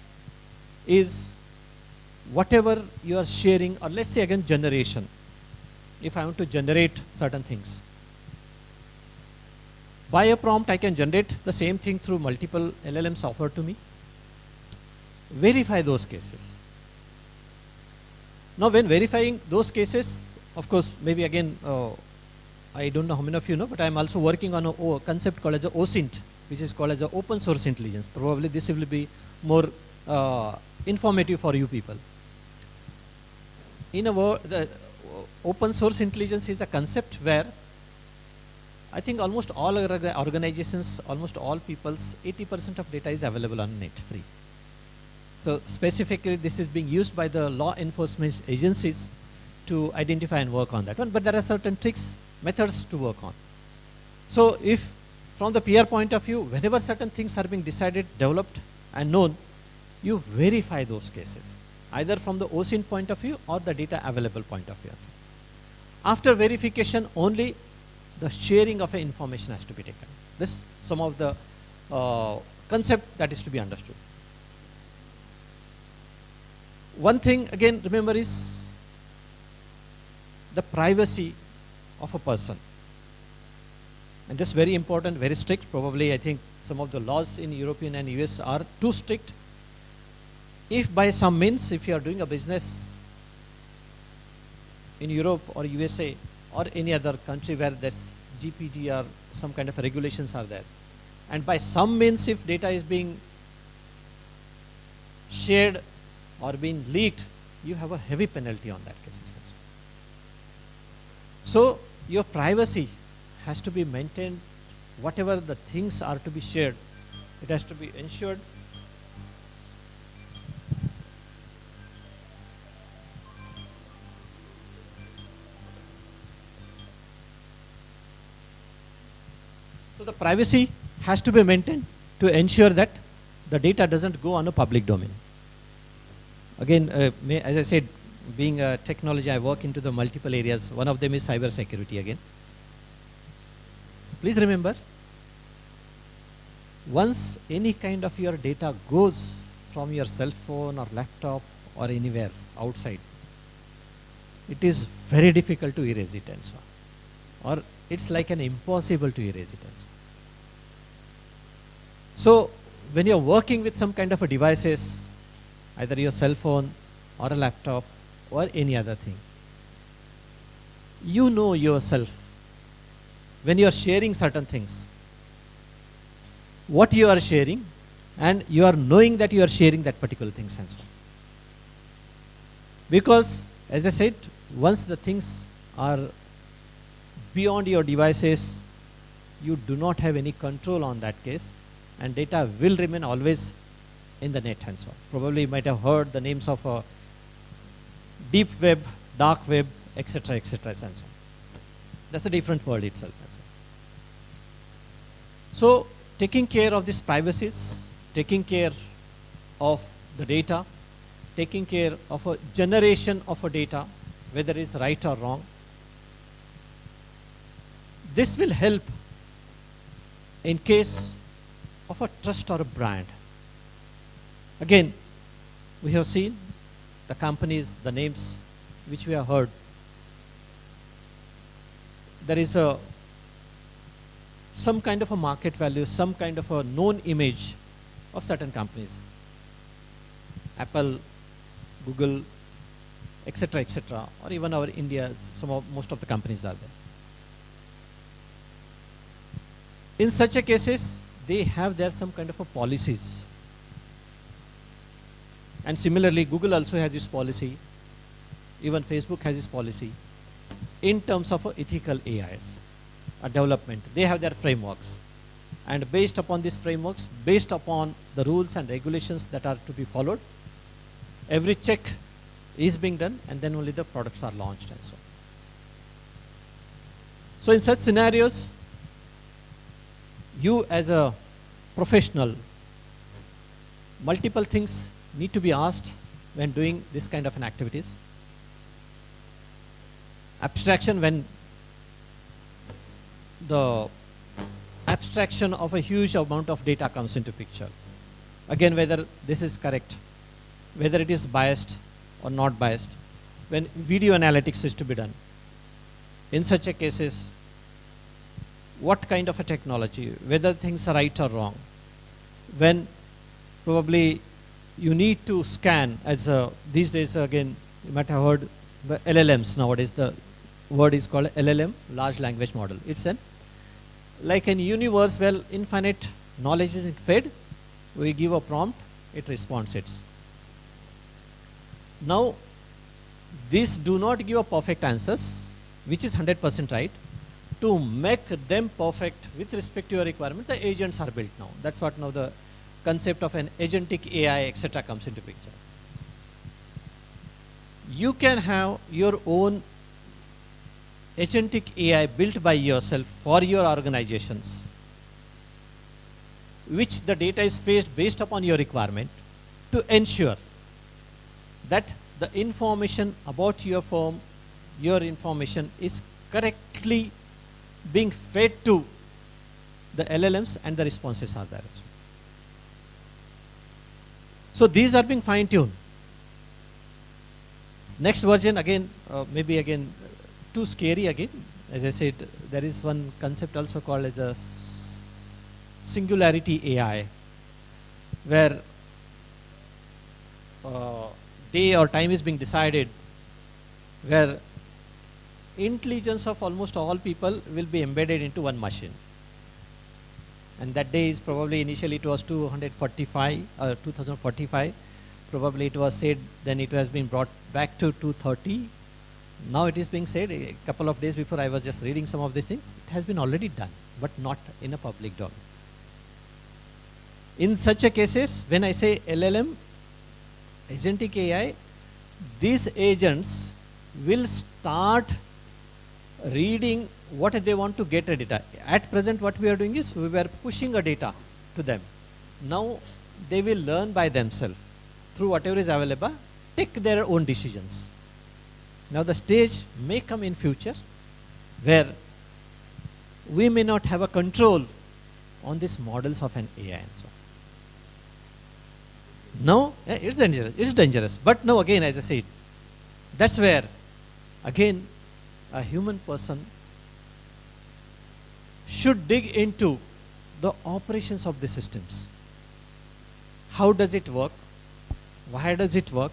Speaker 4: is whatever you are sharing, or let's say again generation. If I want to generate certain things, by a prompt I can generate the same thing through multiple LLMs offered to me. Verify those cases. Now when verifying those cases, of course, maybe again, I don't know how many of you know, but I am also working on a concept called as a OSINT, which is called as a open source intelligence. Probably this will be more informative for you people. In a word, the open source intelligence is a concept where I think almost all organizations, almost all people's 80% of data is available on net free. So specifically this is being used by the law enforcement agencies to identify and work on that one, but there are certain tricks, methods to work on. So if from the peer point of view, whenever certain things are being decided, developed and known, you verify those cases, either from the OSINT point of view or the data available point of view. After verification, only the sharing of information has to be taken. This is some of the concept that is to be understood. One thing again remember is the privacy of a person. And this is very important, very strict. Probably I think some of the laws in European and US are too strict. If by some means, if you are doing a business in Europe or USA or any other country where there's GPD or some kind of regulations are there, and by some means if data is being shared or being leaked, you have a heavy penalty on that case. So your privacy has to be maintained. Whatever the things are to be shared, it has to be ensured. So the privacy has to be maintained to ensure that the data doesn't go on a public domain. Again, as I said, being a technology, I work into the multiple areas. One of them is cyber security again. Please remember, once any kind of your data goes from your cell phone or laptop or anywhere outside, it is very difficult to erase it and so on. Or it's like an impossible to erase it and so on. So when you're working with some kind of a devices, either your cell phone or a laptop or any other thing, you know yourself when you are sharing certain things, what you are sharing, and you are knowing that you are sharing that particular things and so on. Because, as I said, once the things are beyond your devices, you do not have any control on that case, and data will remain always in the net and so on. Probably you might have heard the names of deep web, dark web, etc., etc., and so on. That's a different world itself. So, taking care of these privacies, taking care of the data, taking care of a generation of a data, whether it's right or wrong, this will help in case of a trust or a brand. Again, we have seen the companies, the names which we have heard. There is some kind of a market value, some kind of a known image of certain companies. Apple, Google, etc., etc., or even our India, most of the companies are there. In such a cases, they have there some kind of a policies. And similarly, Google also has this policy. Even Facebook has this policy in terms of ethical AIs, development. They have their frameworks. And based upon these frameworks, based upon the rules and regulations that are to be followed, every check is being done, and then only the products are launched and so on. So in such scenarios, you as a professional, multiple things need to be asked when doing this kind of an activities. Abstraction, when the abstraction of a huge amount of data comes into picture. Again, whether this is correct, whether it is biased or not biased, when video analytics is to be done. In such a cases, what kind of a technology, whether things are right or wrong, when probably you need to scan, as these days again, you might have heard the LLMs nowadays, the word is called LLM, large language model. It's like an universe where infinite knowledge is fed. We give a prompt, it responds it. Now, these do not give a perfect answers, which is 100% right. To make them perfect with respect to your requirement, the agents are built now. That's what now the concept of an agentic AI, etc., comes into picture. You can have your own agentic AI built by yourself for your organizations, which the data is fetched based upon your requirement, to ensure that the information about your firm, your information is correctly being fed to the LLMs, and the responses are there. So these are being fine-tuned. Next version again, maybe again too scary again. As I said, there is one concept also called as a singularity AI, where day or time is being decided, where intelligence of almost all people will be embedded into one machine. And that day is probably, initially it was 245 or 2045. Probably it was said, then it has been brought back to 230. Now it is being said, a couple of days before I was just reading some of these things, it has been already done, but not in a public domain. In such a cases, when I say LLM, agentic AI, these agents will start reading what they want to get a data. At present, what we are doing is we were pushing a data to them. Now they will learn by themselves through whatever is available, take their own decisions. Now the stage may come in future where we may not have a control on these models of an AI and so on. No, it's dangerous. It's dangerous. But no, again, as I said, that's where, again, a human person should dig into the operations of the systems. How does it work? Why does it work?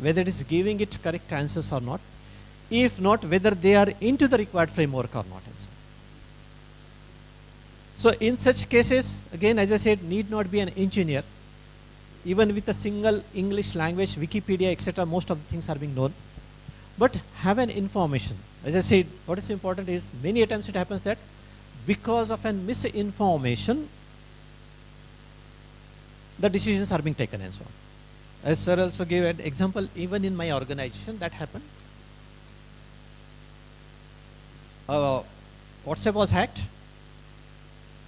Speaker 4: Whether it is giving it correct answers or not. if not whether they are into the required framework or not. So in such cases, again, as I said, need not be an engineer. Even with a single English language, Wikipedia, etc., most of the things are being known. But have an information. As I said, what is important is many times it happens that because of an misinformation, the decisions are being taken and so on. As sir also gave an example, even in my organization, that happened. WhatsApp was hacked.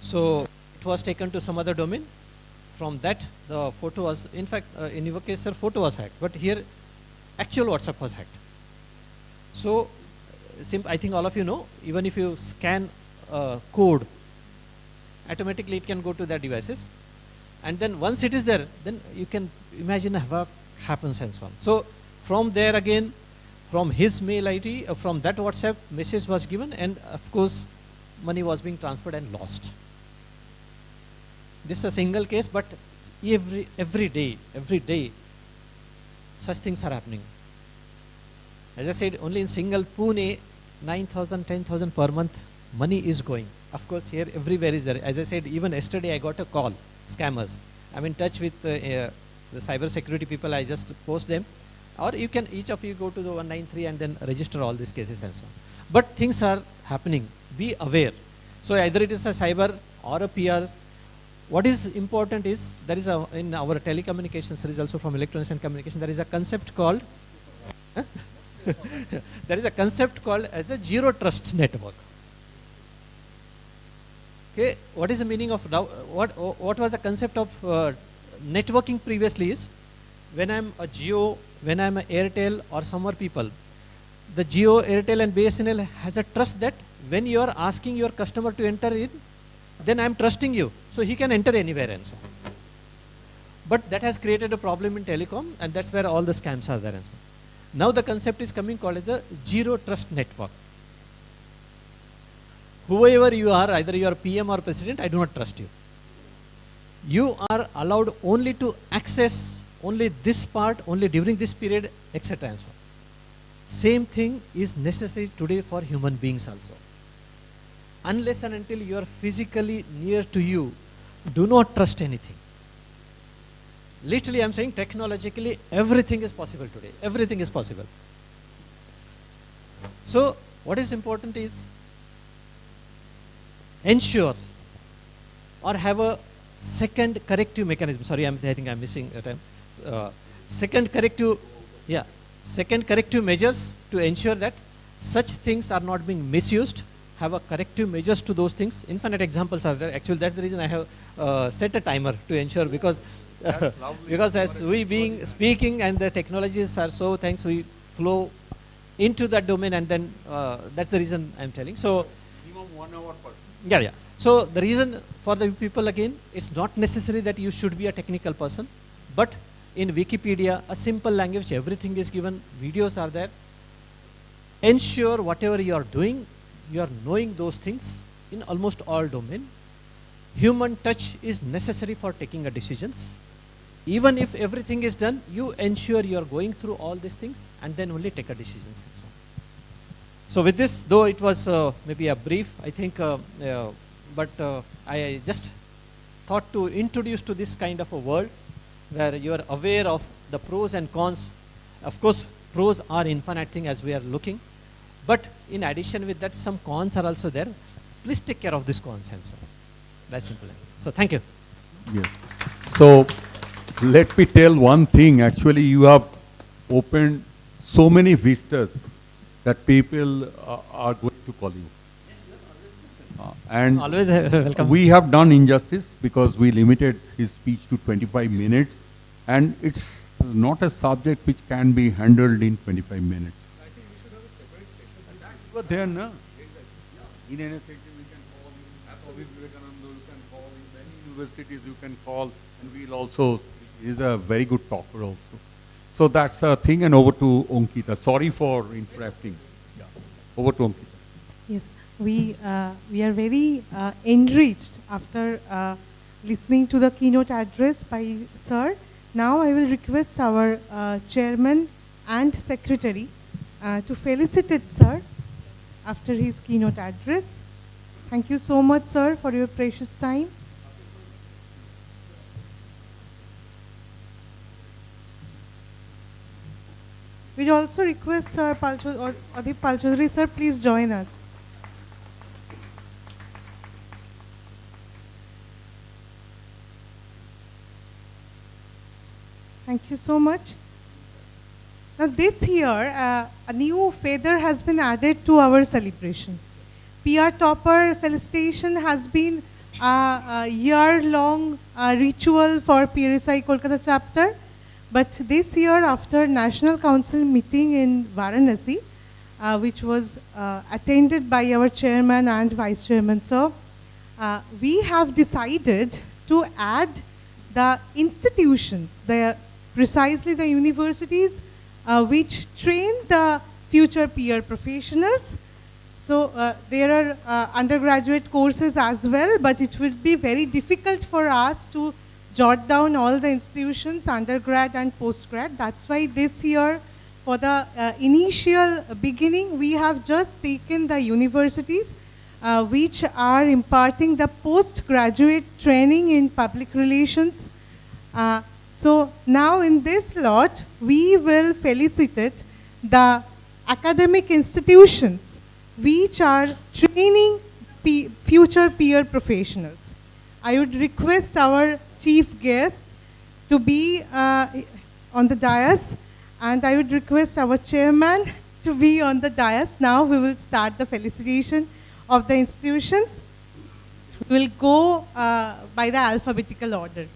Speaker 4: So it was taken to some other domain. From that, the photo was, in fact, in your case, sir, photo was hacked. But here, actual WhatsApp was hacked. So, I think all of you know, even if you scan code, automatically it can go to their devices. And then once it is there, then you can imagine what happens and so on. So from there again, from his mail ID, from that WhatsApp, message was given, and of course, money was being transferred and lost. This is a single case, but every day, such things are happening. As I said, only in single Pune, 9,000, 10,000 per month, money is going. Of course, here everywhere is there. As I said, even yesterday I got a call, scammers. I'm in touch with the cyber security people. I just post them. Or you can, each of you go to the 193 and then register all these cases and so on. But things are happening. Be aware. So either it is a cyber or a PR. What is important is, there is a, in our telecommunications, there is also from electronics and communication, there is a concept called, there is a concept called as a zero trust network. Okay, what is the meaning of now? What was the concept of networking previously is, when I'm a Jio, when I'm an Airtel or some other people, the Jio, Airtel and BSNL has a trust that when you are asking your customer to enter in, then I'm trusting you, so he can enter anywhere and so on. But that has created a problem in telecom, and that's where all the scams are there and so on. Now the concept is coming called as a zero trust network. Whoever you are, either you are PM or president, I do not trust you. You are allowed only to access only this part, only during this period, etc. and so on. Same thing is necessary today for human beings also. Unless and until you are physically near to you, do not trust anything. Literally, I'm saying technologically, everything is possible today. Everything is possible. So, what is important is, ensure or have a second corrective mechanism. Sorry, I think I'm missing a time. Second corrective measures to ensure that such things are not being misused. Have a corrective measures to those things. Infinite examples are there. Actually, that's the reason I have set a timer to ensure, because because as we being speaking and the technologies are so, thanks, we flow into that domain, and then that's the reason I'm telling. So
Speaker 2: minimum 1 hour per.
Speaker 4: yeah. So the reason for the people, again, it's not necessary that you should be a technical person, but in Wikipedia, a simple language, everything is given, videos are there. Ensure whatever you are doing, you are knowing those things in almost all domain. Human touch is necessary for taking a decisions. Even if everything is done, you ensure you are going through all these things and then only take a decisions and so on. So with this, though it was maybe a brief, I think, but I just thought to introduce to this kind of a world where you are aware of the pros and cons. Of course, pros are infinite thing as we are looking, but in addition with that, some cons are also there. Please take care of these cons and so on. That's simple. So thank you.
Speaker 2: Yes. So let me tell one thing. Actually, you have opened so many vistas that people are going to call you. And
Speaker 4: Always welcome.
Speaker 2: we have done injustice because we limited his speech to 25 minutes, and it's not a subject which can be handled in 25 minutes. I think we should have a separate session. You were there, no? In any section we can call you, with Vivekananda you can call, in many universities you can call, and we'll also, he's a very good talker also. So that's a thing, and over to Ankita. Sorry for interrupting. Yeah. Over to Ankita.
Speaker 1: Yes, we are very enriched after listening to the keynote address by Sir. Now I will request our Chairman and Secretary, to felicitate Sir after his keynote address. Thank you so much, sir, for your precious time. We'd also request Sir Adip Palchodri, sir, please join us. Thank you so much. Now this year, a new feather has been added to our celebration. PR Topper felicitation has been a year-long ritual for PRSI Kolkata chapter. But this year, after National Council meeting in Varanasi, which was attended by our chairman and vice chairman, sir, we have decided to add the institutions, precisely the universities, which train the future peer professionals. So there are undergraduate courses as well, but it will be very difficult for us to jot down all the institutions, undergrad and postgrad. That's why this year, for the initial beginning, we have just taken the universities which are imparting the postgraduate training in public relations. So now in this lot, we will felicitate the academic institutions which are training future peer professionals. I would request our chief guest to be on the dais, and I would request our chairman to be on the dais. Now we will start the felicitation of the institutions. We will go by the alphabetical order.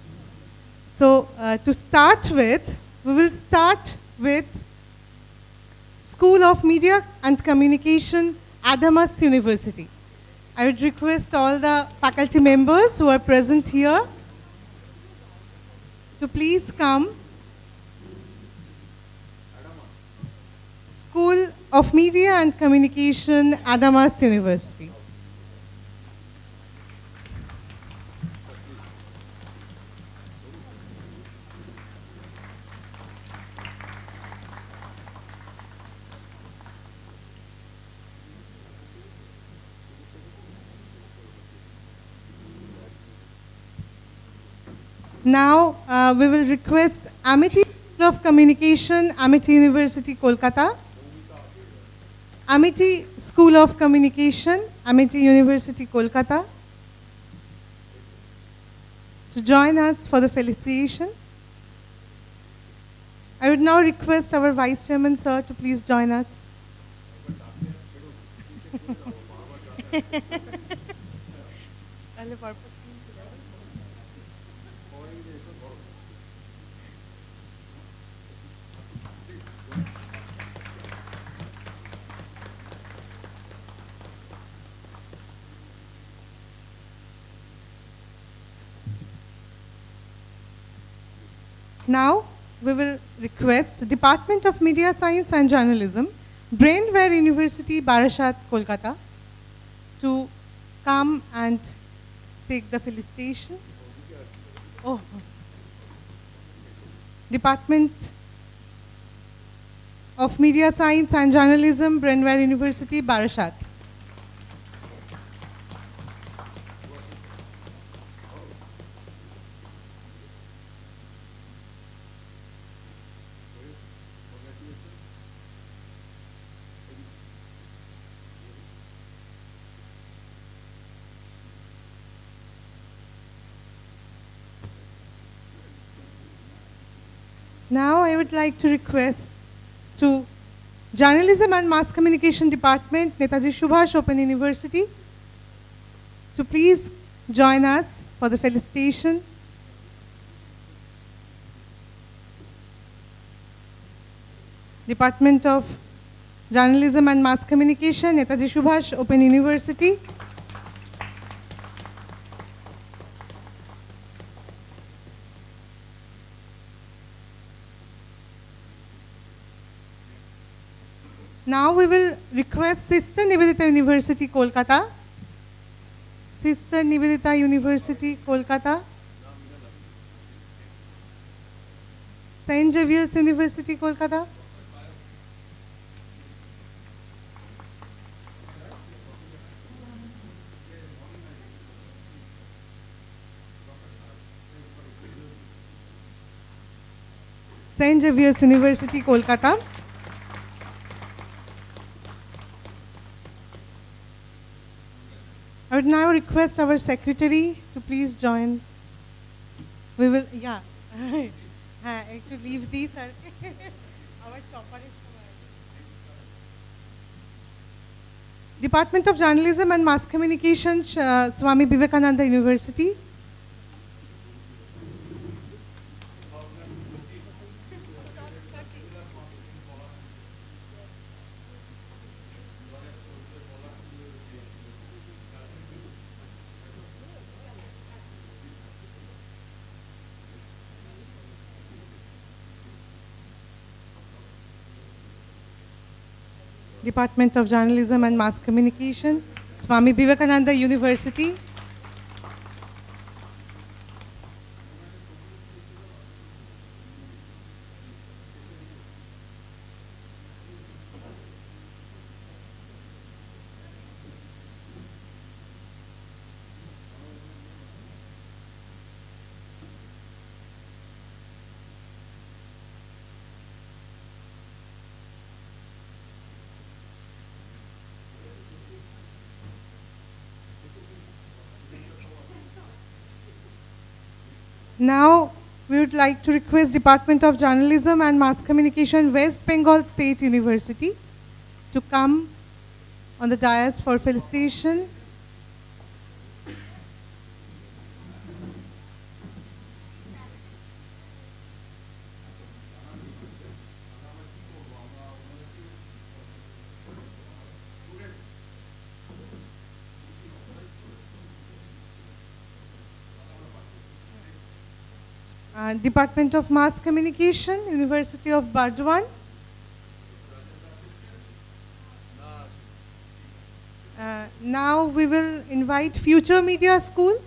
Speaker 1: So to start with, we will start with School of Media and Communication, Adamas University. I would request all the faculty members who are present here to please come. School of Media and Communication, Adamas University. Now we will request Amity School of Communication, Amity University, Kolkata. Amity School of Communication, Amity University, Kolkata, to join us for the felicitation. I would now request our Vice Chairman, sir, to please join us. Now, we will request Department of Media Science and Journalism, Brainware University, Barashat, Kolkata, to come and take the felicitation. Oh. Department of Media Science and Journalism, Brainware University, Barashat. Now I would like to request to Journalism and Mass Communication Department, Netaji Subhash Open University, to please join us for the felicitation. Department of Journalism and Mass Communication, Netaji Subhash Open University. Now we will request Sister Nivedita University, Kolkata. Sister Nivedita University, Kolkata. St. Xavier's University, Kolkata. St. Xavier's University, Kolkata. I would now request our secretary to please join. We will, yeah. Actually, leave these. Our topper is Department of Journalism and Mass Communication, Swami Vivekananda University. Department of Journalism and Mass Communication, Swami Vivekananda University. Now, we would like to request Department of Journalism and Mass Communication, West Bengal State University, to come on the dais for felicitation. Department of Mass Communication, University of Burdwan. Now we will invite Future Media School.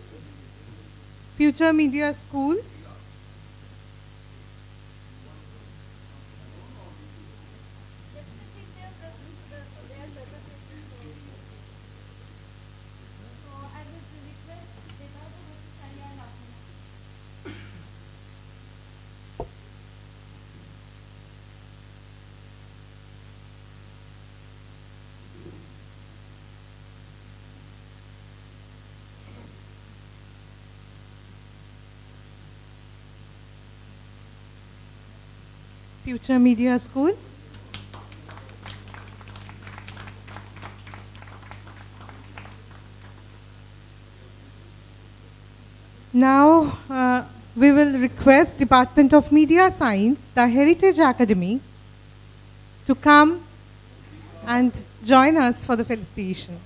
Speaker 1: Future Media School. Future Media School. Now we will request Department of Media Science, the Heritage Academy, to come and join us for the felicitation.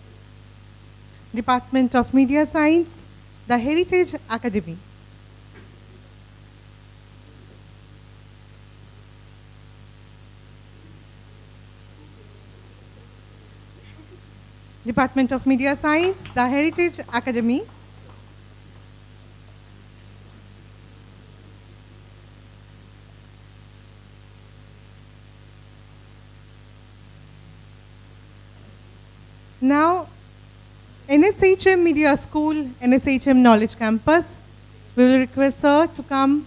Speaker 1: Department of Media Science, the Heritage Academy. Department of Media Science, the Heritage Academy. Now, NSHM Media School, NSHM Knowledge Campus, we will request sir to come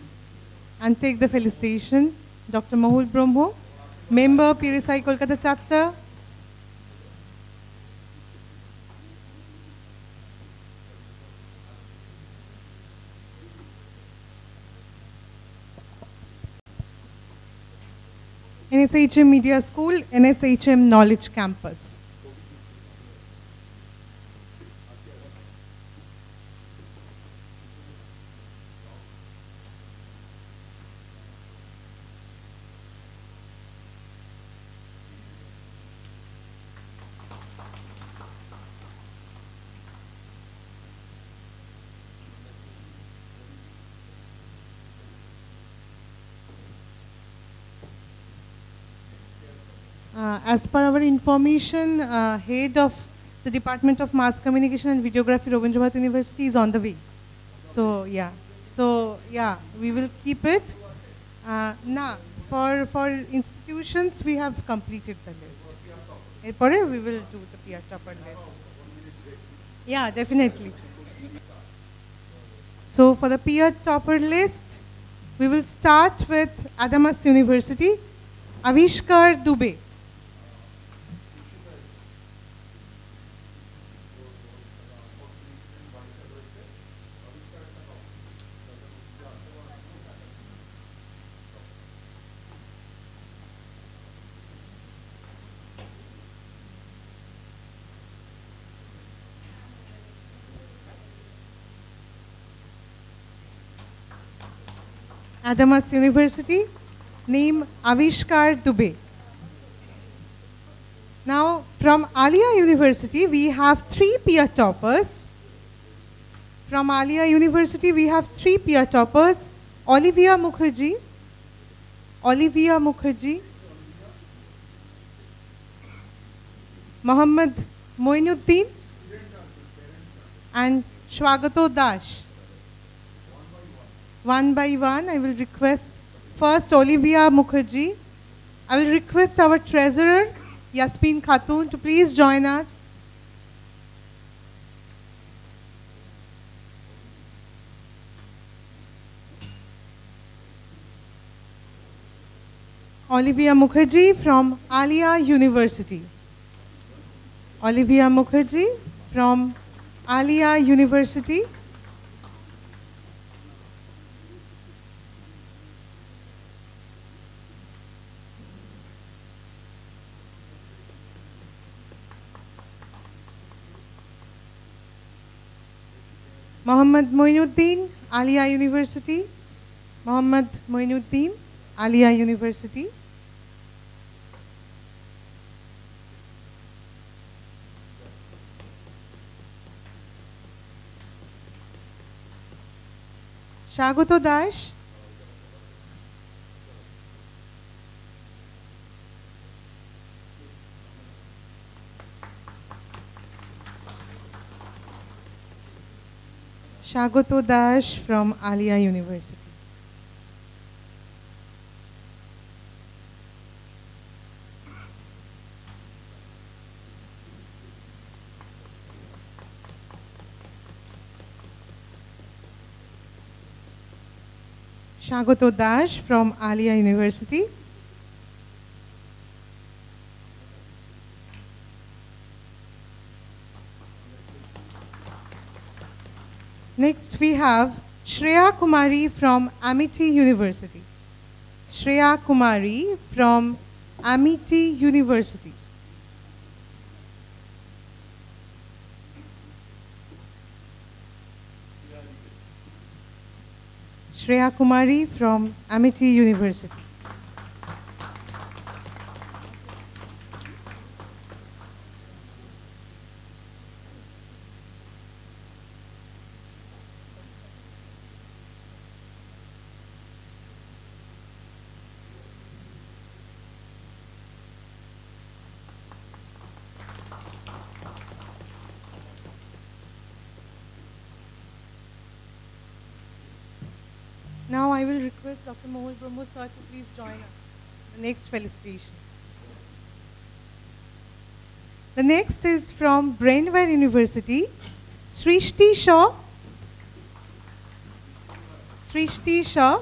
Speaker 1: and take the felicitation. Dr. Mahul Brahmo, member PRSI Kolkata chapter. NSHM Media School, NSHM Knowledge Campus. As per our information, head of the Department of Mass Communication and Videography, Rabindranath University, is on the way. So yeah, we will keep it. Now, for institutions, we have completed the list. Erpore we will do the peer topper list. Yeah, definitely. So for the peer topper list, We will start with Adamas University, Avishkar Dubey. Adamas University, name Avishkar Dubey. Now, from Alia University, we have 3 peer toppers. From Alia University, we have 3 peer toppers. Olivia Mukherjee, Mohammad Moinuddin, and Swagato Dash. One by one, I will request first Olivia Mukherjee. I will request our treasurer, Yasmin Khatun, to please join us. Olivia Mukherjee from Alia University. Olivia Mukherjee from Alia University. Mohammad Moinuddin, Alia University. Mohammad Moinuddin, Alia University. Swagato Dash. Swagato Dash from Alia University. Swagato Dash from Alia University. Next we have Shreya Kumari from Amity University. Shreya Kumari from Amity University. Shreya Kumari from Amity University. Now I will request Dr. Mohul Brahmo sir to please join us in the next felicitation. The next is from Brainware University, Srishti Shaw. Srishti Shaw.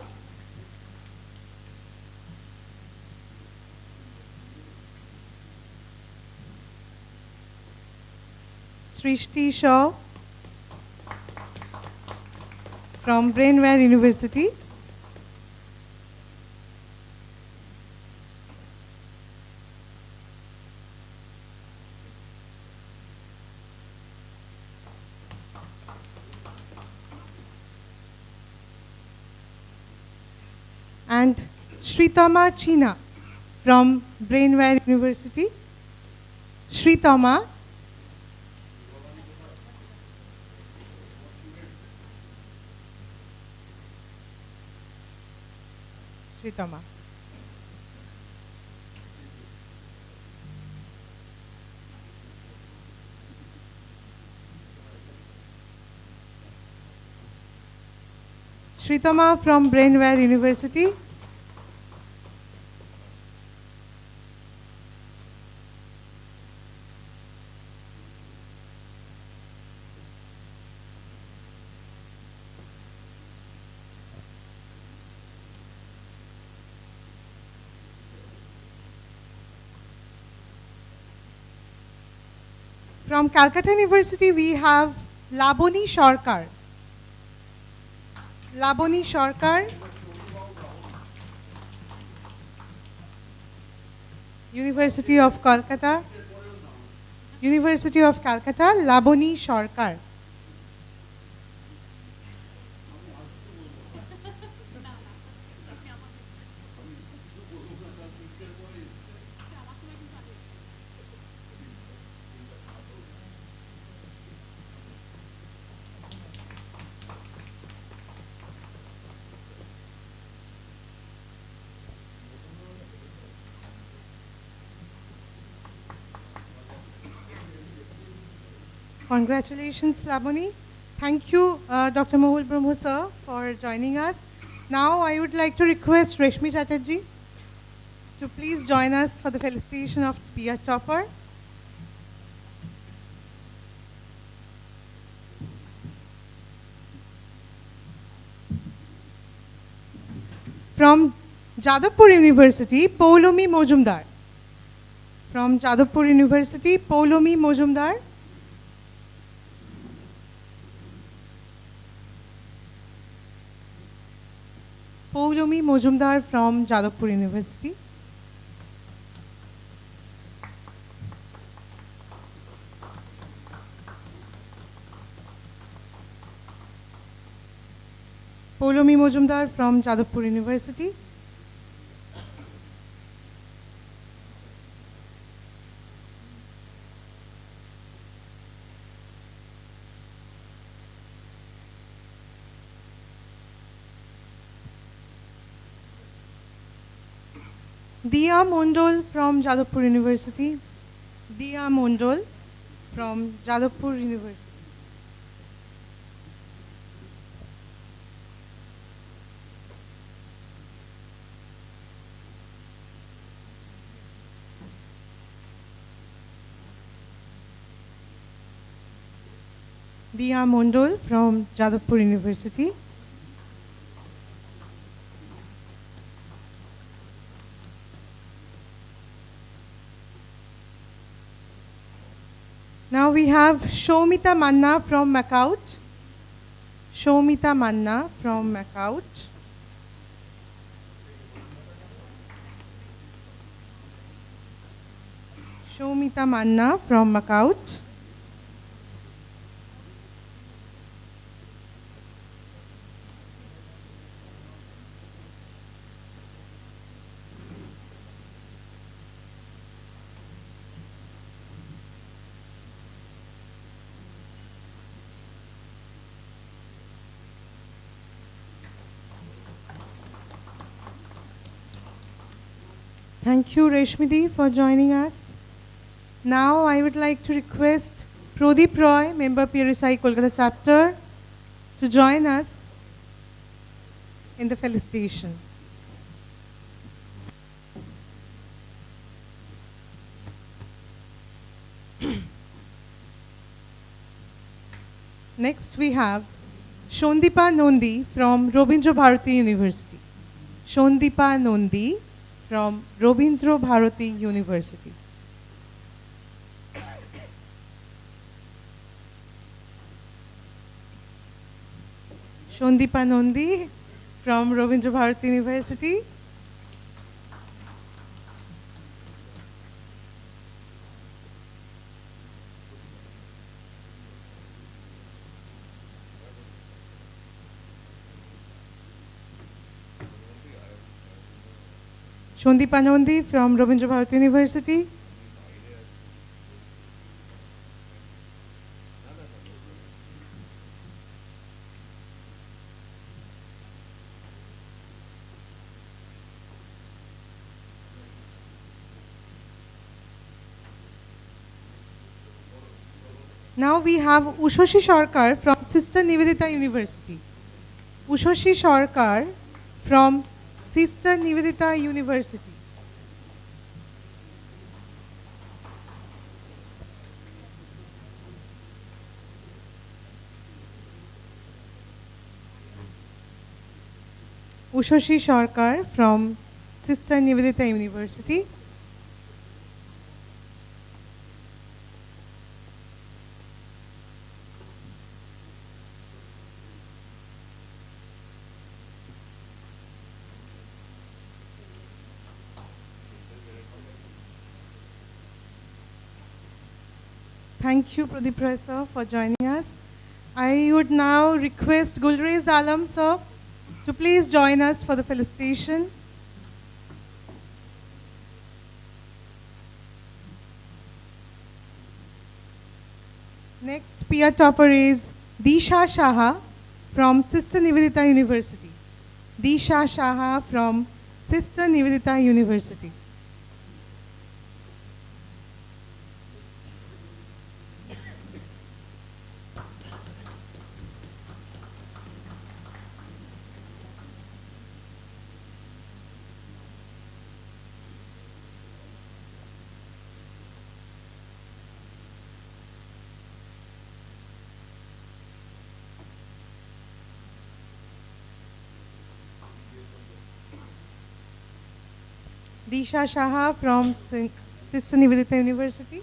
Speaker 1: Srishti Shaw from Brainware University. And Sritama China from Brainware University. Sritama. Sritama. Sritama from Brainware University. From Calcutta University, we have Laboni Sarkar. Laboni Sarkar. University of Calcutta. University of Calcutta, Laboni Sarkar. Congratulations, Laboni. Thank you, Dr. Mohul Brahmo, sir, for joining us. Now, I would like to request Reshmi Chatterjee to please join us for the felicitation of Pia Topper. From Jadavpur University, Poulomi Mojumdar. From Jadavpur University, Poulomi Mojumdar. Poulomi Mojumdar from Jadavpur University. Poulomi Mojumdar from Jadavpur University. Diya Mondol from Jadavpur University. Diya Mondol from Jadavpur University. Diya Mondol from Jadavpur University. Now we have Shomita Manna from Macaut. Shomita Manna from Macaut. Shomita Manna from Macaut. Thank you, Reshmidi, for joining us. Now I would like to request Pradeep Roy, member PRSI Kolkata chapter, to join us in the felicitation. Next we have Shondipa Nondi from Robindra Bharati University. Shondipa Nondi from Robindra Bharati University. Shondipa Nondi from Robindra Bharati University. Shondipa Nondi from Robindra Bharati University. Now we have Ushoshi Sarkar from Sister Nivedita University. Ushoshi Sarkar from Sister Nivedita University. Ushoshi Sarkar from Sister Nivedita University. Thank you, Pradeep Rai sir, for joining us. I would now request Gulrez Alam sir to please join us for the felicitation. Next peer topper is Disha Shaha from Sister Nivedita University. Disha Shaha from Sister Nivedita University. Disha Shaha from Sister Nivedita University.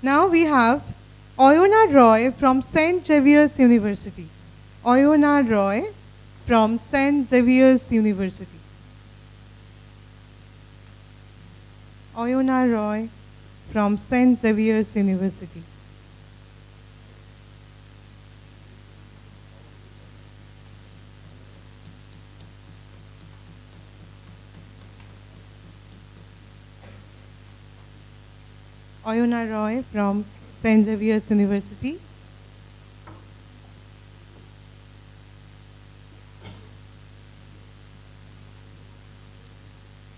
Speaker 1: Now we have Oyona Roy from St. Xavier's University. Oyona Roy from St. Xavier's University. Oyona Roy from St. Xavier's University. Oyona Roy from St. Xavier's University.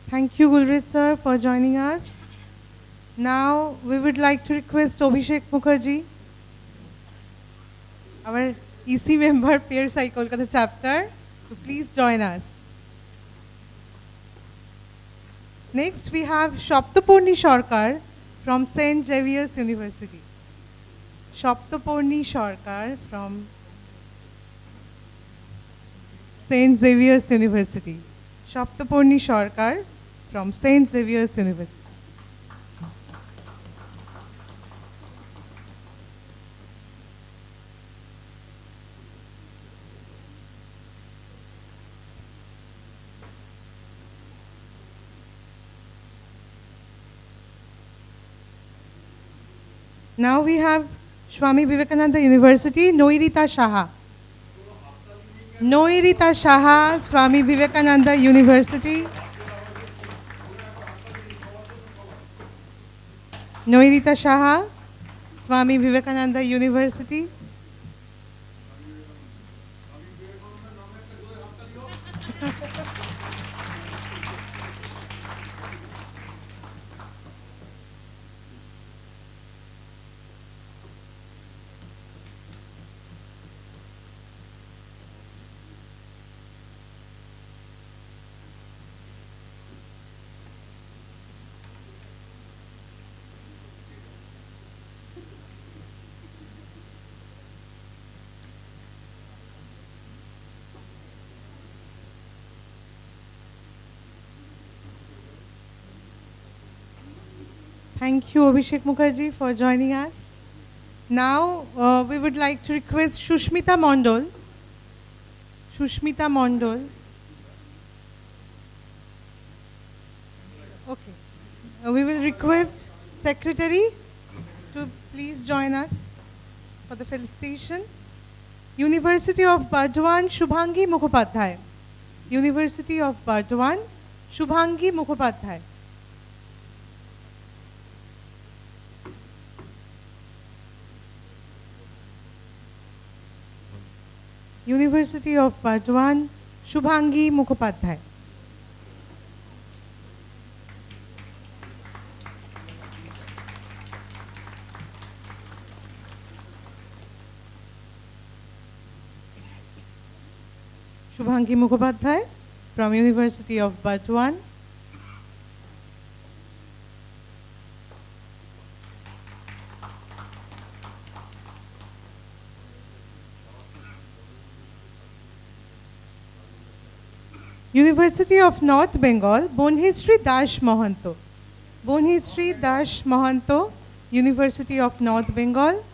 Speaker 1: Thank you, Gulrit sir, for joining us. Now we would like to request Abhishek Mukherjee, our EC member, PSI Kolkata chapter, to please join us. Next we have Shaptapurni Sarkar from St. Xavier's University. Shaptapurni Sarkar from St. Xavier's University. Shaptapurni Sarkar from St. Xavier's University. Now we have Swami Vivekananda University, Noirita Shaha. Noirita Shaha, Swami Vivekananda University. Noirita Shaha, Swami Vivekananda University. Thank you, Abhishek Mukherjee, for joining us. Now, we would like to request Shushmita Mondol. Shushmita Mondol. Okay. We will request Secretary to please join us for the felicitation. University of Burdwan, Shubhangi Mukhopadhyay. University of Burdwan, Shubhangi Mukhopadhyay. University of Burdwan, Shubhangi Mukhopadhyay. Shubhangi Mukhopadhyay from University of Burdwan. University of North Bengal, Bonhishri Dash Mohanto. Bonhishri Dash Mohanto, University of North Bengal.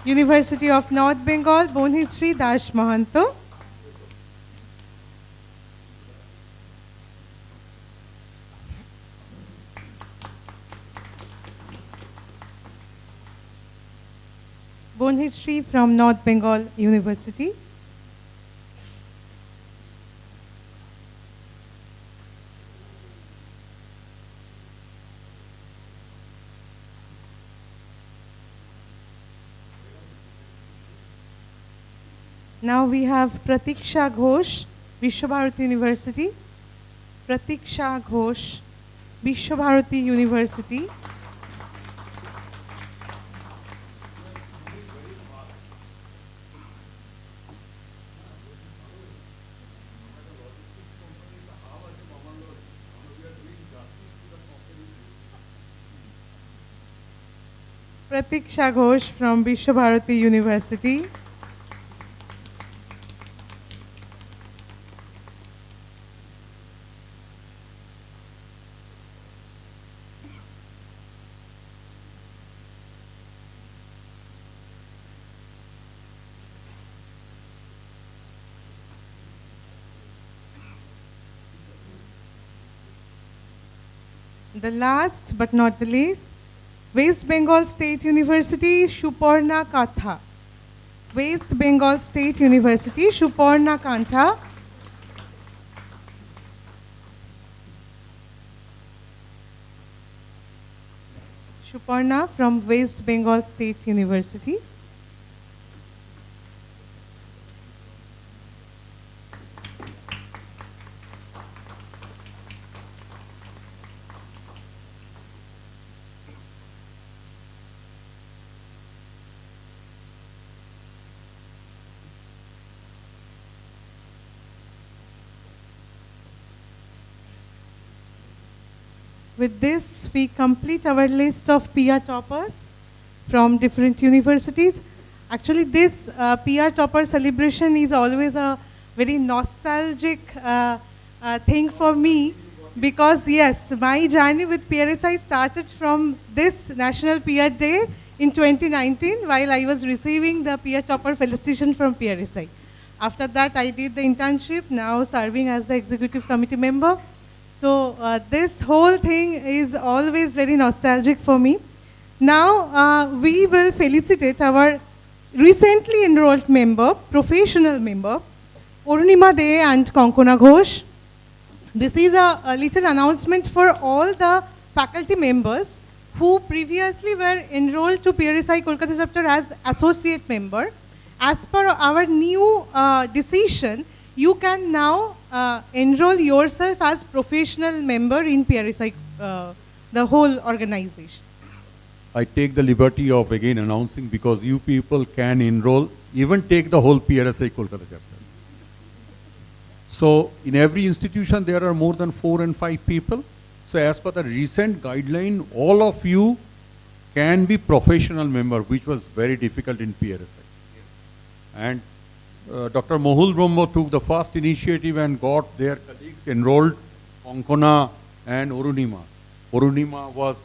Speaker 1: University of North Bengal, Bonhishri Dash Mohanto. Bone History from North Bengal University. Now we have Pratiksha Ghosh, Vishwabharati University. Pratiksha Ghosh, Vishwabharati University. Pratiksha Ghosh from Vishwabharati University. The last but not the least, West Bengal State University, Suparna Katha. West Bengal State University, Suparna Kantha. Suparna from West Bengal State University. With this, we complete our list of PR toppers from different universities. Actually, this PR topper celebration is always a very nostalgic thing for me because, yes, my journey with PRSI started from this National PR Day in 2019 while I was receiving the PR topper felicitation from PRSI. After that, I did the internship, now serving as the executive committee member. So this whole thing is always very nostalgic for me. Now we will felicitate our recently enrolled member, professional member, Orunima De and Konkona Ghosh. This is a little announcement for all the faculty members who previously were enrolled to PRSI Kolkata chapter as associate member. As per our new decision, you can now enroll yourself as professional member in PRSI, the whole organization.
Speaker 2: I take the liberty of again announcing because you people can enroll, even take the whole PRSI Kolkata chapter. So in every institution there are more than 4 and 5 people. So as per the recent guideline, all of you can be professional member, which was very difficult in PRSI. And Dr. Mohul Brahmo took the first initiative and got their colleagues enrolled, Konkona and Orunima. Orunima was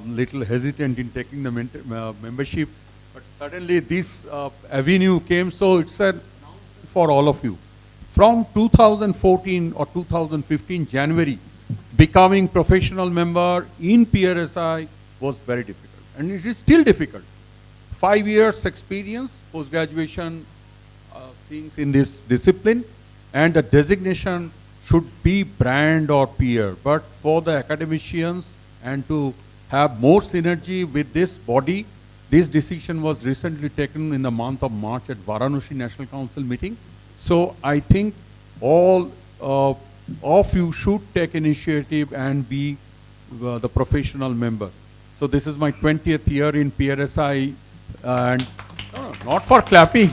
Speaker 2: little hesitant in taking the membership, but suddenly this avenue came, so it's an announcement for all of you. From 2014 or 2015 January, becoming professional member in PRSI was very difficult, and it is still difficult. 5 years experience, post-graduation things in this discipline, and the designation should be brand or peer. But for the academicians and to have more synergy with this body, this decision was recently taken in the month of March at Varanasi National Council meeting. So I think all of you should take initiative and be the professional member. So this is my 20th year in PRSI, and not for clapping.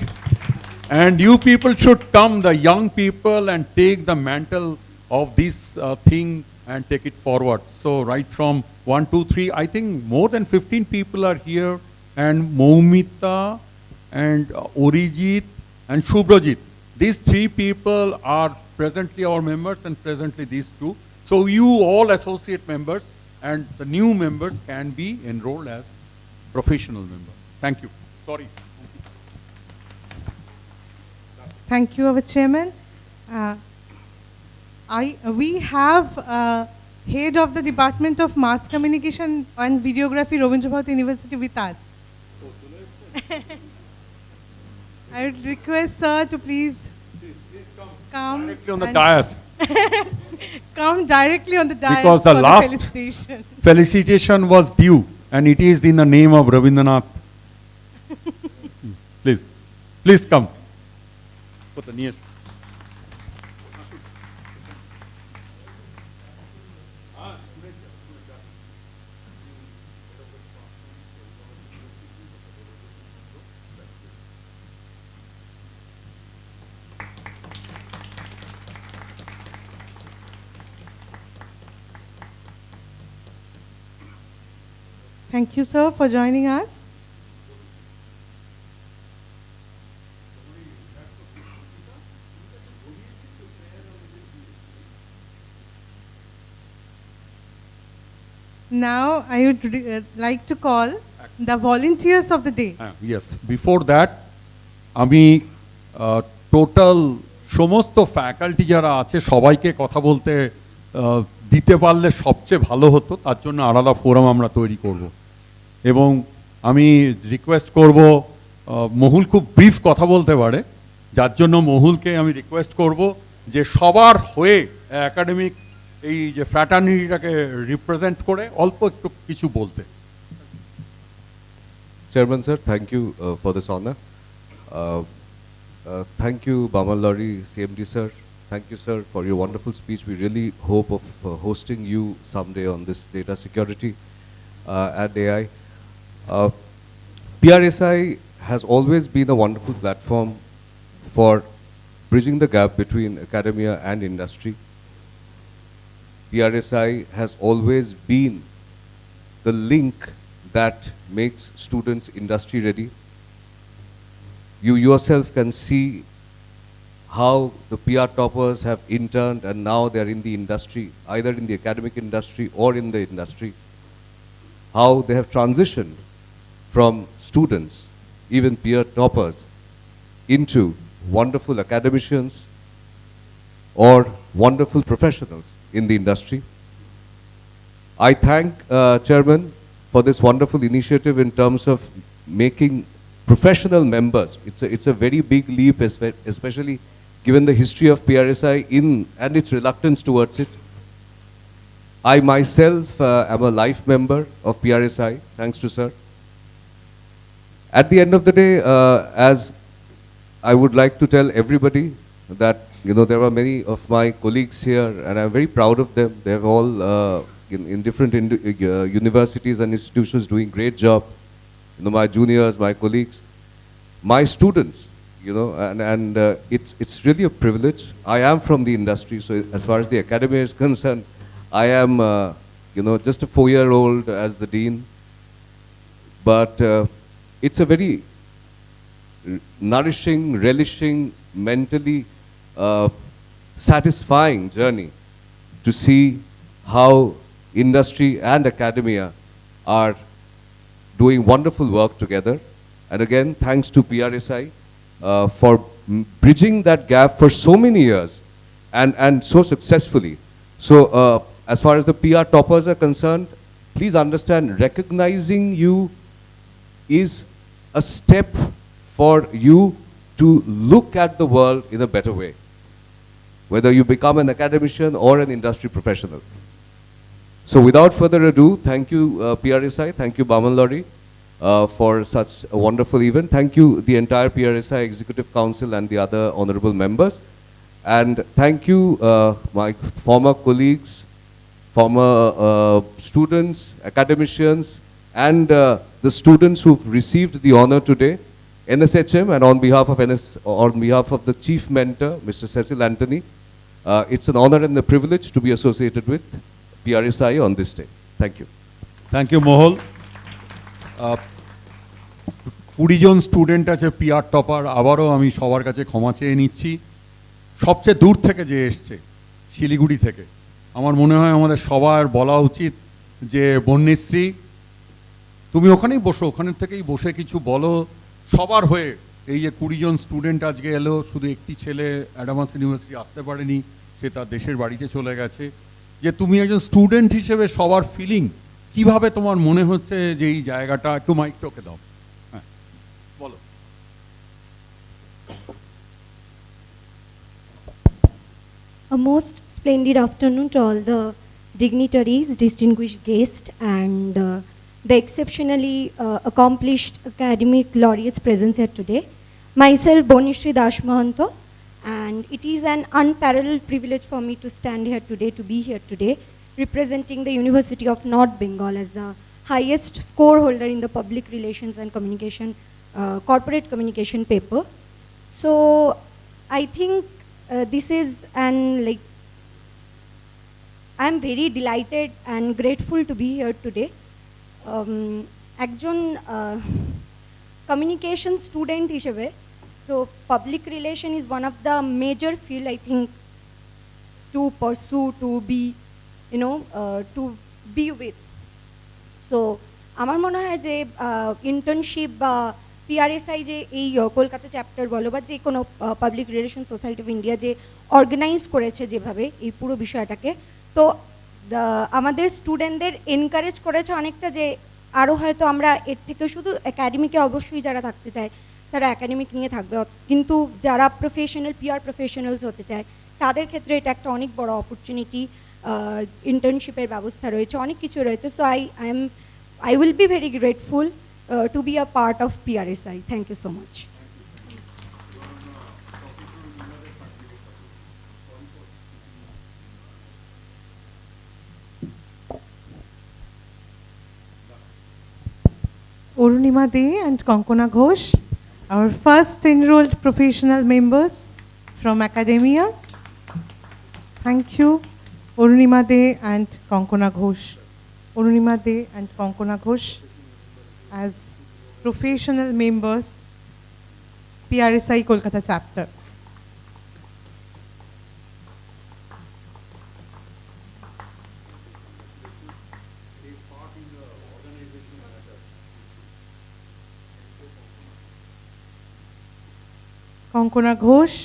Speaker 2: And you people should come, the young people, and take the mantle of this thing and take it forward. So right from 1, 2, 3, I think more than 15 people are here, and Moumita and Orijit and Shubhrajit. These 3 people are presently our members, and presently these 2. So you all associate members and the new members can be enrolled as professional members. Thank you. Sorry.
Speaker 1: Thank you, our chairman. We have head of the Department of Mass Communication and Videography, Rabindra Bharat University, with us. I would request sir to please come
Speaker 2: Directly on the
Speaker 1: and
Speaker 2: dais.
Speaker 1: come directly on the dais
Speaker 2: Because the
Speaker 1: for
Speaker 2: last-
Speaker 1: the felicitation.
Speaker 2: Felicitation was due, and it is in the name of Rabindranath. Please, please come. Put the nearest.
Speaker 1: Thank you, sir, for joining us. Now, I would like to call the volunteers of the day.
Speaker 2: Yes, before that, আমি total সমস্ত faculty যারা আছে সবাইকে কথা বলতে দিতে পারলে সবচেয়ে ভালো হতো, তার জন্য আলাদা ফোরাম আমরা তৈরি করব। এবং আমি রিকোয়েস্ট করব, মহুল খুব ব্রিফ কথা বলতে পারে, যার জন্য মহুলকে আমি রিকোয়েস্ট করব যে সবার হয়ে একাডেমিক এই যে ফ্র্যাটার্নিটিটাকে রিপ্রেজেন্ট করে অল্প একটু কিছু বলতে।
Speaker 5: Chairman sir, thank you for this honor. Thank you Bamal Lori, CMD sir. Thank you sir for your wonderful speech. We really hope of hosting you someday on this data security and AI. PRSI has always been a wonderful platform for bridging the gap between academia and industry. PRSI has always been the link that makes students industry ready. You yourself can see how the PR toppers have interned and now they are in the industry, either in the academic industry or in the industry. How they have transitioned from students, even peer toppers, into wonderful academicians or wonderful professionals in the industry. I thank Chairman for this wonderful initiative in terms of making professional members. It's a very big leap, especially given the history of PRSI and its reluctance towards it. I myself am a life member of PRSI, thanks to sir. At the end of the day, as I would like to tell everybody that, you know, there are many of my colleagues here and I'm very proud of them. They have all in different universities and institutions doing great job. You know, my juniors, my colleagues, my students, you know, and it's really a privilege. I am from the industry, so as far as the academia is concerned, I am, you know, just a 4-year-old as the dean. But it's a very nourishing, relishing, mentally satisfying journey to see how industry and academia are doing wonderful work together. And again, thanks to PRSI for bridging that gap for so many years and so successfully. So as far as the PR toppers are concerned, please understand, recognizing you is a step for you to look at the world in a better way, whether you become an academician or an industry professional. So without further ado, thank you PRSI, thank you Bamal Lori for such a wonderful event. Thank you the entire PRSI Executive Council and the other honorable members. And thank you my former colleagues, former students, academicians, and the students who've received the honor today, NSHM, and on behalf of the chief mentor, Mr. Cecil Anthony. It's an honor and a privilege to be associated with PRSI on this day. Thank you.
Speaker 2: Thank you, Mohol. 20 জন student আছে PR topper, আবারও আমি সবার কাছে ক্ষমা চেয়ে নিচ্ছি। সবচেয়ে দূর থেকে যে এসছে, শিলিগুড়ি থেকে, আমার মনে হয় আমাদের সবার বলা উচিত যে বন্যশ্রী তুমি ওখানেই বসো, ওখানের থেকেই বসে কিছু বলো সবার হয়ে। এই যে 20 জন স্টুডেন্ট আজকে এলো, শুধু একটি ছেলে অ্যাডামাস ইউনিভার্সিটি আসতে পারেনি, সে তার দেশের বাড়িতে চলে গেছে। যে তুমি একজন স্টুডেন্ট হিসেবে সবার ফিলিং কিভাবে তোমার মনে হচ্ছে যে এই জায়গাটা, একটু মাইকটাকে দাও, হ্যাঁ বলো।
Speaker 6: A most splendid afternoon to all the dignitaries, distinguished guests, and the exceptionally accomplished academic laureates present here today. Myself, Bonishri Das Mahanto, and it is an unparalleled privilege for me to stand here today, to be here today, representing the University of North Bengal as the highest score holder in the public relations and communication, corporate communication paper. So I think this is an I'm very delighted and grateful to be here today. একজন communication student হিসেবে, so public relation is one of the major field I think to pursue, to be, to be with. So আমার মনে হয় যে internship বা PRSI যে এই Kolkata chapter বলো বা যে কোনো public relation society of India যে অর্গানাইজ করেছে যেভাবে এই পুরো বিষয়টাকে, তো আমাদের স্টুডেন্টদের এনকারেজ করেছে অনেকটা যে আরও হয়তো আমরা এর থেকে শুধু একাডেমিকে অবশ্যই যারা থাকতে চায় তারা একাডেমিক নিয়ে থাকবে, কিন্তু যারা প্রফেশনাল পিআর প্রফেশনালস হতে চায় তাদের ক্ষেত্রে এটা একটা অনেক বড় অপরচুনিটি। ইন্টার্নশিপের ব্যবস্থা রয়েছে, অনেক কিছু রয়েছে। So I will be very grateful to be a part of PRSI. Thank you so much.
Speaker 1: Orunima De and Konkona Ghosh, our first enrolled professional members from academia. Thank you, Orunima De and Konkona Ghosh. Orunima De and Konkona Ghosh as professional members, PRSI Kolkata chapter. Konkona Ghosh,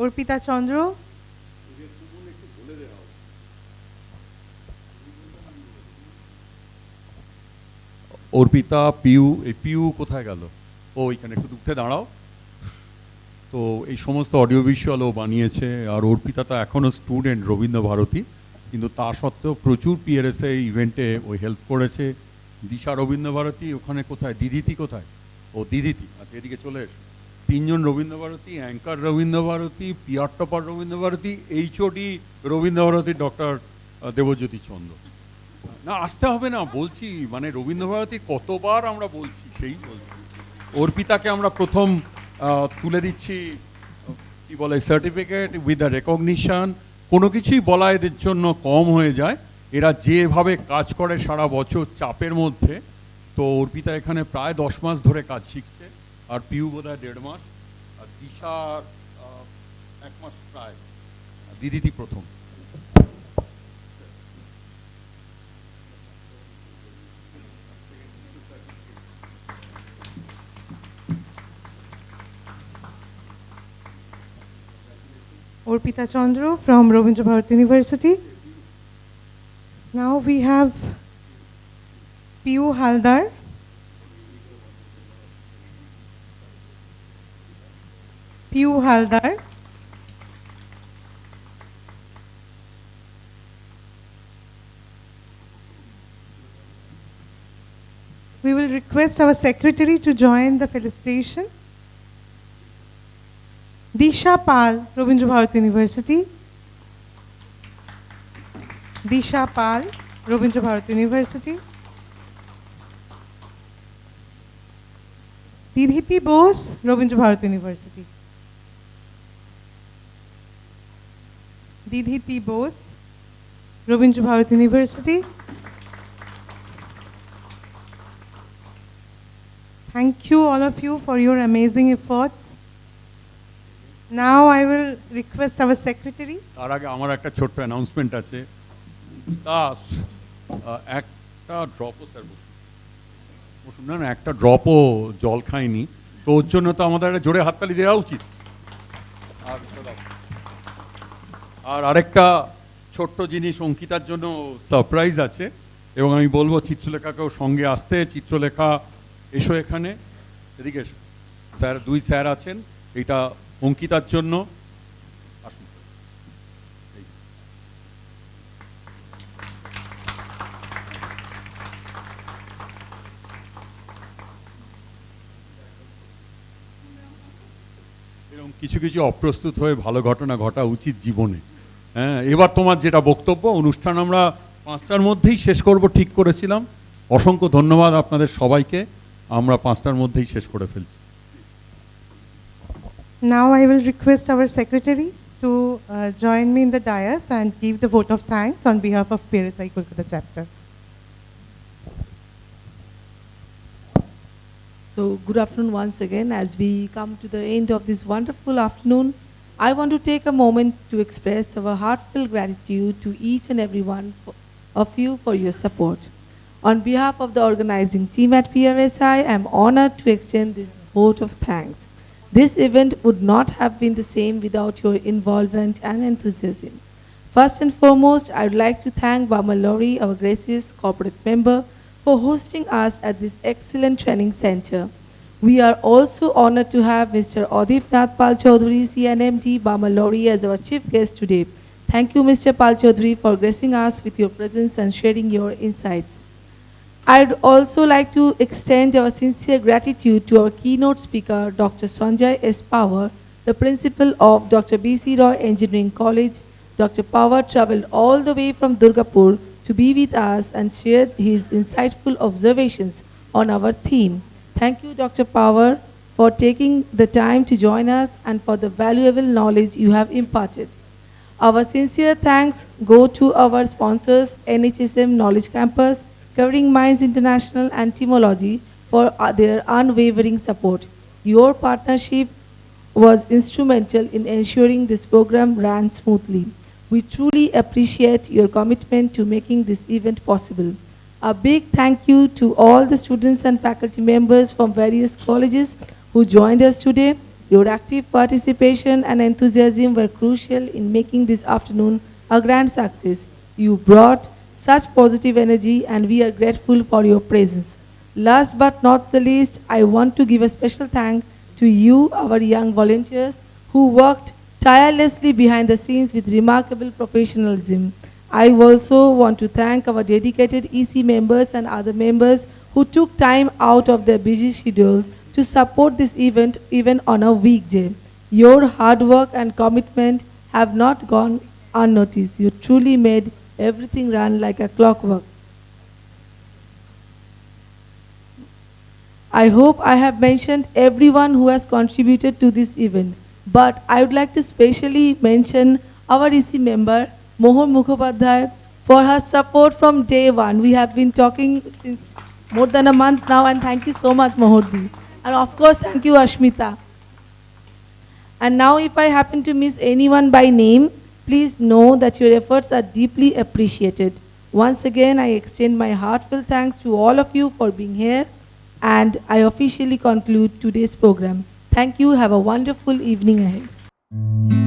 Speaker 1: Orpita Chandra,
Speaker 2: Orpita, Piu, এই পিউ কোথায় গেল? ও এখানে একটু উঠে দাঁড়াও। তো এই সমস্ত অডিও ভিজুয়াল ও বানিয়েছে, আর অর্পিতা তো এখনও স্টুডেন্ট রবীন্দ্র ভারতী, কিন্তু তা সত্ত্বেও প্রচুর পিআরএসআই ইভেন্টে ওই হেল্প করেছে। দিশা রবীন্দ্র ভারতী ওখানে কোথায়? দিদিতি কোথায়? ও দিদিতি, আচ্ছা এদিকে চলে এসো। তিনজন Rabindra Bharati, anchor Rabindra Bharati, PR topper Rabindra Bharati, HOD Rabindra Bharati doctor Debjyoti Chandra. না আসতে হবে না বলছি, মানে রবীন্দ্র ভারতীর কতবার আমরা বলছি সেই বলছি। অর্পিতাকে আমরা প্রথম তুলে দিচ্ছি কি বলে সার্টিফিকেট উইথ দ্য রেকগনিশন। কোনো কিছুই বলা এদের জন্য কম হয়ে যায়, এরা যেভাবে কাজ করে সারা বছর চাপের মধ্যে। তো অর্পিতা এখানে প্রায় 10 মাস ধরে কাজ শিখছে, আর পিউ বোধহয় 1.5 মাস, আর দিশা 1 মাস প্রায়, দিদিতি প্রথম।
Speaker 1: Orpita Chandra from Ravindra Bharat University. Now we have Piyu Haldar. Piyu Haldar. We will request our secretary to join the felicitation. Disha Pal, Ravindra Bharat University. Disha Pal, Ravindra Bharat University. Didhiti Bose, Ravindra Bharat University. Didhiti Bose, Ravindra Bharat University. Thank you all of you for your amazing efforts. Now I will request our secretary.
Speaker 2: তার আগে আমার একটা ছোট্ট announcement আছে। তা একটা ড্রপও sir বসুন না, একটা ড্রপও জল খায়নি, তো ওর জন্য তো আমাদের একটা জোরে হাততালি দেওয়া উচিত। আর আরেকটা ছোট্ট জিনিস, অঙ্কিতার জন্য সারপ্রাইজ আছে, এবং আমি বলবো চিত্রলেখাকেও সঙ্গে আসতে। চিত্রলেখা এসো এখানে, এদিকে এসো। স্যার, দুই স্যার আছেন, এটা অঙ্কিতার জন্য। আসুন। এরকম কিছু কিছু অপ্রস্তুত হয়ে ভালো ঘটনা ঘটা উচিত জীবনে। হ্যাঁ, এবার তোমার যেটা বক্তব্য, অনুষ্ঠান আমরা 5টার মধ্যেই শেষ করব ঠিক করেছিলাম। অসংখ্য ধন্যবাদ আপনাদের সবাইকে, আমরা 5টার মধ্যেই শেষ করে ফেলছি।
Speaker 1: Now I will request our secretary to join me in the dais and give the vote of thanks on behalf of PRSI Kolkata chapter.
Speaker 7: So good afternoon once again. As we come to the end of this wonderful afternoon, I want to take a moment to express our heartfelt gratitude to each and every one of you for your support. On behalf of the organizing team at PRSI, I am honored to extend this vote of thanks. This event would not have been the same without your involvement and enthusiasm. First and foremost, I would like to thank Bamalori, our gracious corporate member, for hosting us at this excellent training center. We are also honored to have Mr. Adip Nath Pal Chaudhary, CNMD, Bamalori, as our chief guest today. Thank you, Mr. Pal Chaudhary, for gracing us with your presence and sharing your insights. I'd also like to extend our sincere gratitude to our keynote speaker, Dr. Sanjay S. Power, the principal of Dr. B.C. Roy Engineering College. Dr. Power traveled all the way from Durgapur to be with us and share his insightful observations on our theme. Thank you, Dr. Power, for taking the time to join us and for the valuable knowledge you have imparted. Our sincere thanks go to our sponsors, NHSM Knowledge Campus, Covering Minds International and Teamology, for their unwavering support. Your partnership was instrumental in ensuring this program ran smoothly. We truly appreciate your commitment to making this event possible. A big thank you to all the students and faculty members from various colleges who joined us today. Your active participation and enthusiasm were crucial in making this afternoon a grand success. You brought such positive energy and we are grateful for your presence. Last but not the least, I want to give a special thank to you, our young volunteers, who worked tirelessly behind the scenes with remarkable professionalism. I also want to thank our dedicated EC members and other members who took time out of their busy schedules to support this event even on a weekday. Your hard work and commitment have not gone unnoticed. You truly made everything run like a clockwork. I hope I have mentioned everyone who has contributed to this event, but I would like to specially mention our EC member, Mohor Mukhopadhyay, for her support from day one. We have been talking since more than a month now, and thank you so much, Mohorji. And of course, thank you, Ashmita. And now if I happen to miss anyone by name, please know that your efforts are deeply appreciated. Once again, I extend my heartfelt thanks to all of you for being here, and I officially conclude today's program. Thank you. Have a wonderful evening ahead.